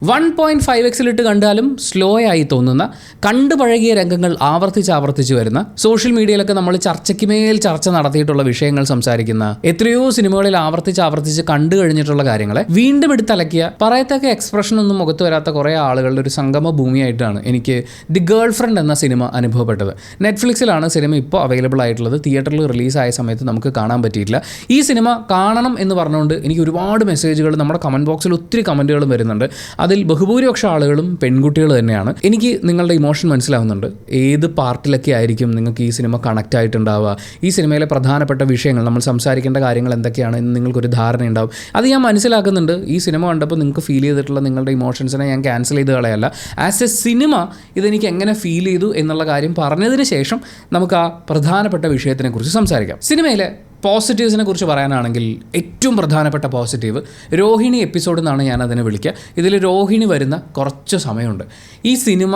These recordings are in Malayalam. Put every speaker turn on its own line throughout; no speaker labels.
1.5x കണ്ടാലും സ്ലോ ആയി തോന്നുന്ന കണ്ടു പഴകിയ രംഗങ്ങൾ ആവർത്തിച്ച് വരുന്ന സോഷ്യൽ മീഡിയയിലൊക്കെ നമ്മൾ ചർച്ചയ്ക്ക് മേൽ ചർച്ച നടത്തിയിട്ടുള്ള വിഷയങ്ങൾ സംസാരിക്കുന്ന എത്രയോ സിനിമകളിൽ ആവർത്തിച്ച് കണ്ടു കഴിഞ്ഞിട്ടുള്ള കാര്യങ്ങളെ വീണ്ടും എടുത്തലക്കിയ പറയത്തക്ക എക്സ്പ്രഷൻ ഒന്നും മുഖത്ത് വരാത്ത കുറേ ആളുകളുടെ ഒരു സംഗമ ഭൂമിയായിട്ടാണ് എനിക്ക് ദി ഗേൾ ഫ്രണ്ട് എന്ന സിനിമ അനുഭവപ്പെട്ടത്. നെറ്റ്ഫ്ലിക്സിലാണ് സിനിമ ഇപ്പോൾ അവൈലബിൾ ആയിട്ടുള്ളത്. തിയേറ്ററിൽ റിലീസായ സമയത്ത് നമുക്ക് കാണാൻ പറ്റിയിട്ടില്ല. ഈ സിനിമ കാണണം എന്ന് പറഞ്ഞുകൊണ്ട് എനിക്ക് ഒരുപാട് മെസ്സേജുകൾ നമ്മുടെ കമൻറ്റ് ബോക്സിൽ ഒത്തിരി കമൻറ്റുകളും വരുന്നുണ്ട്. അതിൽ ബഹുഭൂരിപക്ഷ ആളുകളും പെൺകുട്ടികൾ തന്നെയാണ്. എനിക്ക് നിങ്ങളുടെ ഇമോഷൻ മനസ്സിലാവുന്നുണ്ട്. ഏത് പാർട്ടിലൊക്കെ ആയിരിക്കും നിങ്ങൾക്ക് ഈ സിനിമ കണക്റ്റ് ആയിട്ടുണ്ടാവുക, ഈ സിനിമയിലെ പ്രധാനപ്പെട്ട വിഷയങ്ങൾ, നമ്മൾ സംസാരിക്കേണ്ട കാര്യങ്ങൾ എന്തൊക്കെയാണ് എന്ന് നിങ്ങൾക്കൊരു ധാരണയുണ്ടാവും. അത് ഞാൻ മനസ്സിലാക്കുന്നുണ്ട്. ഈ സിനിമ കണ്ടപ്പോൾ നിങ്ങൾക്ക് ഫീൽ ചെയ്തിട്ടുള്ള നിങ്ങളുടെ ഇമോഷൻസിനെ ഞാൻ ക്യാൻസൽ ചെയ്ത് കളയല്ല. ആസ് എ സിനിമ ഇതെനിക്ക് എങ്ങനെ ഫീൽ ചെയ്തു എന്നുള്ള കാര്യം പറഞ്ഞതിന് ശേഷം നമുക്ക് ആ പ്രധാനപ്പെട്ട വിഷയത്തിനെക്കുറിച്ച് സംസാരിക്കാം. സിനിമയിലെ പോസിറ്റീവ്സിനെ കുറിച്ച് പറയാനാണെങ്കിൽ ഏറ്റവും പ്രധാനപ്പെട്ട പോസിറ്റീവ് രോഹിണി എപ്പിസോഡ് എന്നാണ് ഞാൻ അതിനെ വിളിക്കുക. ഇതിൽ രോഹിണി വരുന്ന കുറച്ച് സമയമുണ്ട്. ഈ സിനിമ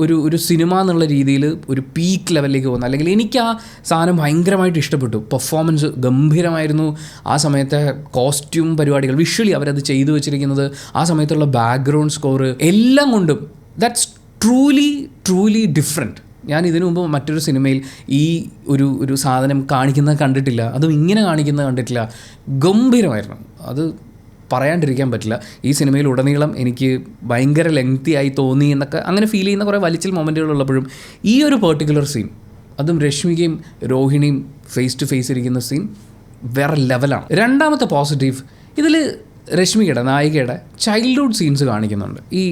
ഒരു സിനിമ എന്നുള്ള രീതിയിൽ ഒരു പീക്ക് ലെവലിലേക്ക് പോകുന്നത്, അല്ലെങ്കിൽ എനിക്ക് ആ സാധനം ഭയങ്കരമായിട്ട് ഇഷ്ടപ്പെട്ടു. പെർഫോമൻസ് ഗംഭീരമായിരുന്നു. ആ സമയത്തെ കോസ്റ്റ്യൂം പരിപാടികൾ, വിഷ്വലി അവരത് ചെയ്തു വെച്ചിരിക്കുന്നത്, ആ സമയത്തുള്ള ബാക്ക്ഗ്രൗണ്ട് സ്കോർ, എല്ലാം കൊണ്ടും ദാറ്റ്സ് ട്രൂലി ഡിഫറെൻറ്റ്. ഞാൻ ഇതിനു മുമ്പ് മറ്റൊരു സിനിമയിൽ ഈ ഒരു സാധനം കാണിക്കുന്നത് കണ്ടിട്ടില്ല, അതും ഇങ്ങനെ കാണിക്കുന്നത് കണ്ടിട്ടില്ല. ഗംഭീരമായിരുന്നു. അത് പറയാണ്ടിരിക്കാൻ പറ്റില്ല. ഈ സിനിമയിൽ ഉടനീളം എനിക്ക് ഭയങ്കര ലെങ്തി ആയി തോന്നി എന്നൊക്കെ അങ്ങനെ ഫീൽ ചെയ്യുന്ന കുറേ വലിച്ചിൽ മൊമെൻറ്റുകളുള്ളപ്പോഴും ഈ ഒരു പെർട്ടിക്കുലർ സീൻ, അതും രശ്മികയും രോഹിണിയും ഫേസ് ടു ഫേസ് ഇരിക്കുന്ന സീൻ വേറെ ലെവലാണ്. രണ്ടാമത്തെ പോസിറ്റീവ്, ഇതിൽ രശ്മികയുടെ, നായികയുടെ ചൈൽഡ്ഹുഡ് സീൻസ് കാണിക്കുന്നുണ്ട്. ഈ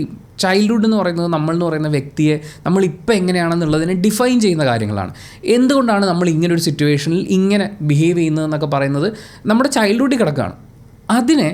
ചൈൽഡ്ഹുഡ് എന്ന് പറയുന്നത് നമ്മൾ എന്ന് പറയുന്ന വ്യക്തിയെ നമ്മളിപ്പോൾ എങ്ങനെയാണെന്നുള്ളതിനെ ഡിഫൈൻ ചെയ്യുന്ന കാര്യങ്ങളാണ്. എന്തുകൊണ്ടാണ് നമ്മൾ ഇങ്ങനൊരു സിറ്റുവേഷനിൽ ഇങ്ങനെ ബിഹേവ് ചെയ്യുന്നതെന്നൊക്കെ പറയുന്നത് നമ്മുടെ ചൈൽഡ്ഹുഡിൽ കിടക്കുകയാണ്. അതിനെ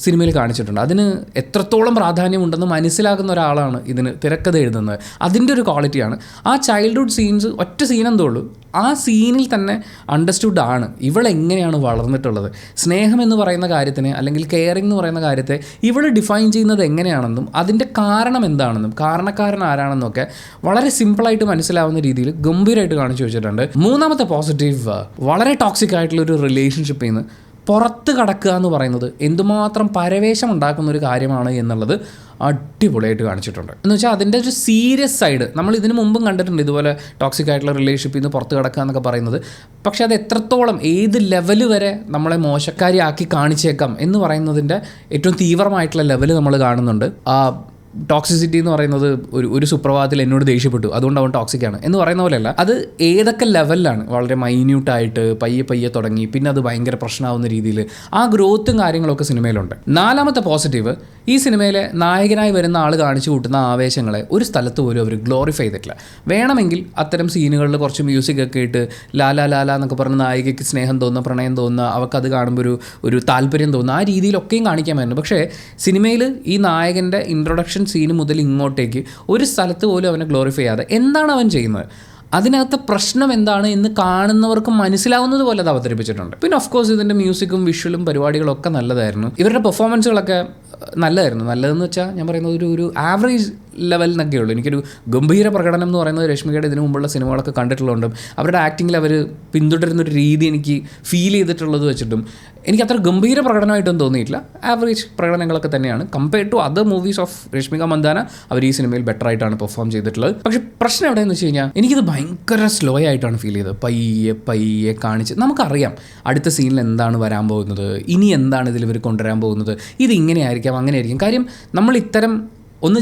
സിനിമയിൽ കാണിച്ചിട്ടുണ്ട്. അതിന് എത്രത്തോളം പ്രാധാന്യമുണ്ടെന്ന് മനസ്സിലാക്കുന്ന ഒരാളാണ് ഇതിന് തിരക്കഥ എഴുതുന്നത്. അതിൻ്റെ ഒരു ക്വാളിറ്റിയാണ്. ആ ചൈൽഡ്ഹുഡ് സീൻസ്, ഒറ്റ സീനെന്തേ ഉള്ളൂ, ആ സീനിൽ തന്നെ അണ്ടർസ്റ്റുഡ് ആണ് ഇവളെങ്ങനെയാണ് വളർന്നിട്ടുള്ളത്. സ്നേഹം എന്ന് പറയുന്ന കാര്യത്തിനെ, അല്ലെങ്കിൽ കെയറിംഗ് എന്ന് പറയുന്ന കാര്യത്തെ ഇവൾ ഡിഫൈൻ ചെയ്യുന്നത് എങ്ങനെയാണെന്നും അതിൻ്റെ കാരണം എന്താണെന്നും കാരണക്കാരൻ ആരാണെന്നും ഒക്കെ വളരെ സിമ്പിളായിട്ട് മനസ്സിലാവുന്ന രീതിയിൽ ഗംഭീരമായിട്ട് കാണിച്ചു വെച്ചിട്ടുണ്ട്. മൂന്നാമത്തെ പോസിറ്റീവ്, വളരെ ടോക്സിക് ആയിട്ടുള്ളൊരു റിലേഷൻഷിപ്പിൽ നിന്ന് പുറത്ത് കടക്കുക എന്ന് പറയുന്നത് എന്തുമാത്രം പരവേശം ഉണ്ടാക്കുന്ന ഒരു കാര്യമാണ് എന്നുള്ളത് അടിപൊളിയായിട്ട് കാണിച്ചിട്ടുണ്ട്. എന്ന് വെച്ചാൽ അതിൻ്റെ ഒരു സീരിയസ് സൈഡ് നമ്മൾ ഇതിനു മുമ്പും കണ്ടിട്ടുണ്ട്. ഇതുപോലെ ടോക്സിക് ആയിട്ടുള്ള റിലേഷൻഷിപ്പിൽ നിന്ന് പുറത്ത് കിടക്കുക എന്നൊക്കെ പറയുന്നത്. പക്ഷേ അത് എത്രത്തോളം, ഏത് ലെവല് വരെ നമ്മളെ മോശക്കാരിയാക്കി കാണിച്ചേക്കാം എന്ന് പറയുന്നതിൻ്റെ ഏറ്റവും തീവ്രമായിട്ടുള്ള ലെവല് നമ്മൾ കാണുന്നുണ്ട്. ആ ടോക്സിസിറ്റി എന്ന് പറയുന്നത് ഒരു സുപ്രഭാതത്തിൽ എന്നോട് ദേഷ്യപ്പെട്ടു, അതുകൊണ്ട് അവൻ ടോക്സിക്കാണ് എന്ന് പറയുന്ന പോലെയല്ല. അത് ഏതൊക്കെ ലെവലിലാണ്, വളരെ മൈന്യൂട്ടായിട്ട് പയ്യെ തുടങ്ങി പിന്നെ അത് ഭയങ്കര പ്രശ്നമാവുന്ന രീതിയിൽ ആ ഗ്രോത്തും കാര്യങ്ങളൊക്കെ സിനിമയിലുണ്ട്. നാലാമത്തെ പോസിറ്റീവ്, ഈ സിനിമയിലെ നായകനായി വരുന്ന ആൾ കാണിച്ചു കൂട്ടുന്ന ആവേശങ്ങളെ ഒരു സ്ഥലത്ത് പോലും അവർ ഗ്ലോറിഫൈ ചെയ്തിട്ടില്ല. വേണമെങ്കിൽ അത്തരം സീനുകളിൽ കുറച്ച് മ്യൂസിക്കൊക്കെ ഇട്ട് ലാലാ എന്നൊക്കെ പറഞ്ഞ് നായികയ്ക്ക് സ്നേഹം തോന്നുന്ന, പ്രണയം തോന്നുന്ന, അവൾക്കത് കാണുമ്പോൾ ഒരു താല്പര്യം തോന്നുന്ന ആ രീതിയിലൊക്കെയും കാണിക്കാമായിരുന്നു. പക്ഷേ സിനിമയിൽ ഈ നായകൻ്റെ ഇൻട്രൊഡക്ഷൻ സീന് മുതൽ ഇങ്ങോട്ടേക്ക് ഒരു സ്ഥലത്ത് പോലും അവനെ ഗ്ലോറിഫൈ ചെയ്യാതെ എന്താണ് അവൻ ചെയ്യുന്നത്, അതിനകത്ത് പ്രശ്നം എന്താണ് എന്ന് കാണുന്നവർക്ക് മനസ്സിലാവുന്നത് പോലെ അത് അവതരിപ്പിച്ചിട്ടുണ്ട്. പിന്നെ ഓഫ് കോഴ്സ് ഇതിൻ്റെ മ്യൂസിക്കും വിഷ്വലും പരിപാടികളൊക്കെ നല്ലതായിരുന്നു. ഇവരുടെ പെർഫോമൻസുകളൊക്കെ നല്ലതായിരുന്നു. നല്ലതെന്ന് വെച്ചാൽ ഞാൻ പറയുന്നത് ഒരു ആവറേജ് ലെവൽ എന്നൊക്കെ ഉള്ളൂ. എനിക്കൊരു ഗംഭീര പ്രകടനം എന്ന് പറയുന്നത് രശ്മികയുടെ ഇതിനു മുമ്പുള്ള സിനിമകളൊക്കെ കണ്ടിട്ടുള്ളതുകൊണ്ടും അവരുടെ ആക്ടിങ്ങിൽ അവർ പിന്തുടരുന്നൊരു രീതി എനിക്ക് ഫീൽ ചെയ്തിട്ടുള്ളത് വെച്ചിട്ടും എനിക്ക് അത്ര ഗംഭീര പ്രകടനമായിട്ടൊന്നും തോന്നിയിട്ടില്ല. ആവറേജ് പ്രകടനങ്ങളൊക്കെ തന്നെയാണ്. Compared to other movies of Rashmika Mandanna, അവർ ഈ സിനിമയിൽ ബെറ്റർ ആയിട്ടാണ് പെർഫോം ചെയ്തിട്ടുള്ളത്. പക്ഷേ പ്രശ്നം എവിടെയെന്ന് വെച്ച് കഴിഞ്ഞാൽ എനിക്കിത് ഭയങ്കര സ്ലോ ആയിട്ടാണ് ഫീൽ ചെയ്തത്. പയ്യെ കാണിച്ച് നമുക്കറിയാം അടുത്ത സീനിൽ എന്താണ് വരാൻ പോകുന്നത്, ഇനി എന്താണ് ഇതിൽ ഇവർ കൊണ്ടുവരാൻ പോകുന്നത്, ഇത് ഇങ്ങനെയായിരിക്കാം അങ്ങനെയായിരിക്കും. കാര്യം നമ്മൾ ഇത്തരം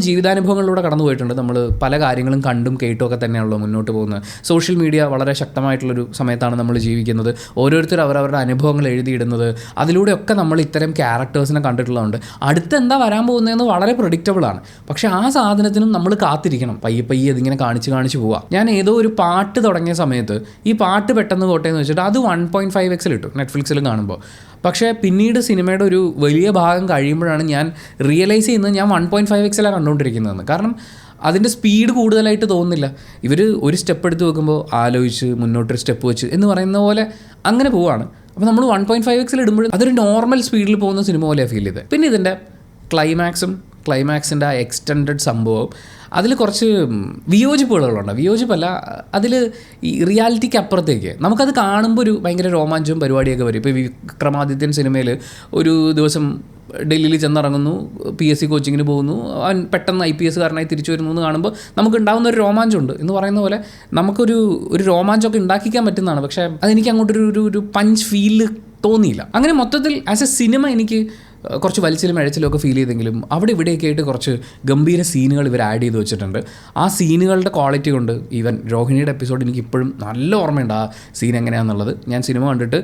ജീവിതാനുഭവങ്ങളിലൂടെ കടന്നു പോയിട്ടുണ്ട്. നമ്മൾ പല കാര്യങ്ങളും കണ്ടും കേട്ടും ഒക്കെ തന്നെയാണല്ലോ മുന്നോട്ട് പോകുന്നത്. സോഷ്യൽ മീഡിയ വളരെ ശക്തമായിട്ടുള്ളൊരു സമയത്താണ് നമ്മൾ ജീവിക്കുന്നത്. ഓരോരുത്തർ അവരവരുടെ അനുഭവങ്ങൾ എഴുതിയിടുന്നത്, അതിലൂടെയൊക്കെ നമ്മൾ ഇത്തരം ക്യാരക്ടേഴ്സിനെ കണ്ടിട്ടുള്ളതുകൊണ്ട് അടുത്ത് എന്താ വരാൻ പോകുന്നതെന്ന് വളരെ പ്രഡിക്റ്റബിളാണ്. പക്ഷേ ആ സാധനത്തിനും നമ്മൾ കാത്തിരിക്കണം. പയ്യെ ഇതിങ്ങനെ കാണിച്ച് പോവാം. ഞാൻ ഏതോ ഒരു പാട്ട് തുടങ്ങിയ സമയത്ത് ഈ പാട്ട് പെട്ടെന്ന് കോട്ടയെന്ന് വെച്ചിട്ട് അത് 1.5x ഇട്ടു നെറ്റ്ഫ്ലിക്സിലും കാണുമ്പോൾ. പക്ഷേ പിന്നീട് സിനിമയുടെ ഒരു വലിയ ഭാഗം കഴിയുമ്പോഴാണ് ഞാൻ റിയലൈസ് ചെയ്യുന്നത് ഞാൻ 1.5x കണ്ടുകൊണ്ടിരിക്കുന്നതെന്ന്. കാരണം അതിൻ്റെ സ്പീഡ് കൂടുതലായിട്ട് തോന്നുന്നില്ല. ഇവർ ഒരു സ്റ്റെപ്പ് എടുത്ത് വെക്കുമ്പോൾ ആലോചിച്ച് മുന്നോട്ടൊരു സ്റ്റെപ്പ് വെച്ച് എന്ന് പറയുന്ന പോലെ അങ്ങനെ പോവുകയാണ്. അപ്പോൾ നമ്മൾ 1.5x ഇടുമ്പോഴും അതൊരു നോർമൽ സ്പീഡിൽ പോകുന്ന സിനിമ പോലെയാണ് ഫീൽ ചെയ്തത്. പിന്നെ ഇതിൻ്റെ ക്ലൈമാക്സിൻ്റെ ആ എക്സ്റ്റെൻഡഡ് സംഭവം, അതിൽ കുറച്ച് വിയോജിപ്പുകളുണ്ട്. വിയോജിപ്പല്ല, അതിൽ ഈ റിയാലിറ്റിക്ക് അപ്പുറത്തേക്ക് നമുക്കത് കാണുമ്പോൾ ഒരു ഭയങ്കര രോമാഞ്ചവും പരിപാടിയൊക്കെ വരും. ഇപ്പോൾ വിക്രമാദിത്യൻ സിനിമയിൽ ഒരു ദിവസം ഡൽഹിയിൽ ചെന്നിറങ്ങുന്നു, PSC കോച്ചിങ്ങിന് പോകുന്നു, അവൻ പെട്ടെന്ന് IPS കാരനായി തിരിച്ചു വരുന്നു എന്ന് കാണുമ്പോൾ നമുക്ക് ഉണ്ടാകുന്ന ഒരു രോമാഞ്ചമുണ്ട്. എന്ന് പറയുന്ന പോലെ നമുക്കൊരു രോമാഞ്ചമൊക്കെ ഉണ്ടാക്കിക്കാൻ പറ്റുന്നതാണ്. പക്ഷേ അതെനിക്ക് അങ്ങോട്ടൊരു പഞ്ച് ഫീല് തോന്നിയില്ല. അങ്ങനെ മൊത്തത്തിൽ ആസ് എ സിനിമ എനിക്ക് കുറച്ച് വലിച്ചിലും അഴച്ചിലും ഒക്കെ ഫീൽ ചെയ്തെങ്കിലും അവിടെ ഇവിടെയൊക്കെ ആയിട്ട് കുറച്ച് ഗംഭീര സീനുകൾ ഇവർ ആഡ് ചെയ്ത് വെച്ചിട്ടുണ്ട്. ആ സീനുകളുടെ ക്വാളിറ്റി കൊണ്ട് ഈവൻ രോഹിണിയുടെ എപ്പിസോഡ് എനിക്ക് ഇപ്പോഴും നല്ല ഓർമ്മയുണ്ട് ആ സീൻ എങ്ങനെയാണെന്നുള്ളത്. ഞാൻ സിനിമ കണ്ടിട്ട്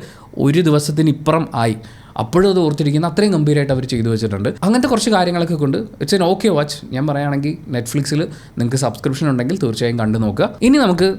ഒരു ദിവസത്തിന് ഇപ്പുറം ആയി, അപ്പോഴും അത് ഓർത്തിരിക്കുന്ന അത്രയും ഗംഭീരമായിട്ട് അവർ ചെയ്തു വെച്ചിട്ടുണ്ട്. അങ്ങനത്തെ കുറച്ച് കാര്യങ്ങളൊക്കെ കൊണ്ട് ഇറ്റ്സ് എൻ ഓക്കെ വാച്ച്. ഞാൻ പറയുകയാണെങ്കിൽ നെറ്റ്ഫ്ലിക്സിൽ നിങ്ങൾക്ക് സബ്സ്ക്രിപ്ഷൻ ഉണ്ടെങ്കിൽ തീർച്ചയായും കണ്ടു നോക്കുക. ഇനി നമുക്ക്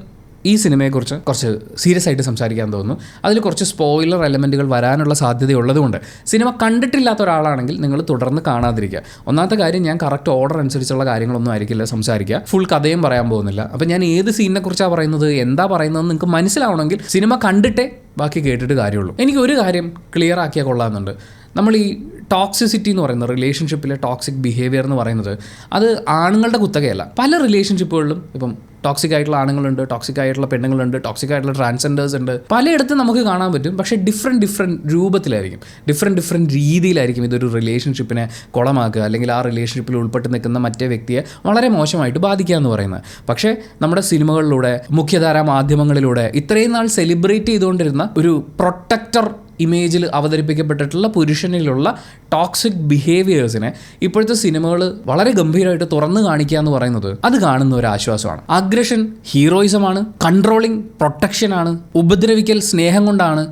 ഈ സിനിമയെക്കുറിച്ച് കുറച്ച് സീരിയസ് ആയിട്ട് സംസാരിക്കാൻ തോന്നുന്നു. അതിൽ കുറച്ച് സ്പോയിലർ എലമെൻറ്റുകൾ വരാനുള്ള സാധ്യതയുള്ളതുകൊണ്ട് സിനിമ കണ്ടിട്ടില്ലാത്ത ഒരാളാണെങ്കിൽ നിങ്ങൾ തുടർന്ന് കാണാതിരിക്കുക. ഒന്നാമത്തെ കാര്യം, ഞാൻ കറക്റ്റ് ഓർഡർ അനുസരിച്ചുള്ള കാര്യങ്ങളൊന്നും ആയിരിക്കില്ല സംസാരിക്കുക. ഫുൾ കഥയും പറയാൻ പോകുന്നില്ല. അപ്പോൾ ഞാൻ ഏത് സീനിനെ കുറിച്ചാണ് പറയുന്നത്, എന്താ പറയുന്നതെന്ന് നിങ്ങൾക്ക് മനസ്സിലാവണമെങ്കിൽ സിനിമ കണ്ടിട്ടേ ബാക്കി കേട്ടിട്ട് കാര്യമുള്ളൂ. എനിക്ക് ഒരു കാര്യം ക്ലിയർ ആക്കിയാൽ കൊള്ളാമെന്നുണ്ട്. നമ്മൾ ഈ ടോക്സിസിറ്റി എന്ന് പറയുന്നത്, റിലേഷൻഷിപ്പിലെ ടോക്സിക് ബിഹേവിയർ എന്ന് പറയുന്നത് അത് ആണുങ്ങളുടെ കുത്തകയല്ല. പല റിലേഷൻഷിപ്പുകളിലും ഇപ്പം ടോക്സിക് ആയിട്ടുള്ള ആണുങ്ങളുണ്ട്, ടോക്സിക് ആയിട്ടുള്ള പെണ്ണുങ്ങളുണ്ട്, ടോക്സിക് ആയിട്ടുള്ള ട്രാൻസ്ജെൻഡേഴ്സ് ഉണ്ട്. പലയിടത്തും നമുക്ക് കാണാൻ പറ്റും. പക്ഷേ ഡിഫറെൻറ്റ് രൂപത്തിലായിരിക്കും, ഡിഫറെൻറ്റ് രീതിയിലായിരിക്കും ഇതൊരു റിലേഷൻഷിപ്പിനെ കുളമാക്കുക, അല്ലെങ്കിൽ ആ റിലേഷൻഷിപ്പിൽ ഉൾപ്പെട്ട് നിൽക്കുന്ന മറ്റേ വ്യക്തിയെ വളരെ മോശമായിട്ട് ബാധിക്കുക എന്ന് പറയുന്നത്. പക്ഷേ നമ്മുടെ സിനിമകളിലൂടെ, മുഖ്യധാരാ മാധ്യമങ്ങളിലൂടെ ഇത്രയും നാൾ സെലിബ്രേറ്റ് ചെയ്തുകൊണ്ടിരുന്ന ഒരു പ്രൊട്ടക്ടർ ഇമേജിൽ അവതരിപ്പിക്കപ്പെട്ടിട്ടുള്ള പുരുഷനിലുള്ള ടോക്സിക് ബിഹേവിയേഴ്സിനെ ഇപ്പോഴത്തെ സിനിമകൾ വളരെ ഗംഭീരമായിട്ട് തുറന്നു കാണിക്കുക എന്ന് പറയുന്നത് അത് കാണുന്ന ഒരു ആശ്വാസമാണ്. അഗ്രഷൻ ഹീറോയിസമാണ്, കൺട്രോളിങ് പ്രൊട്ടക്ഷനാണ്, ഉപദ്രവിക്കൽ സ്നേഹം കൊണ്ടാണ്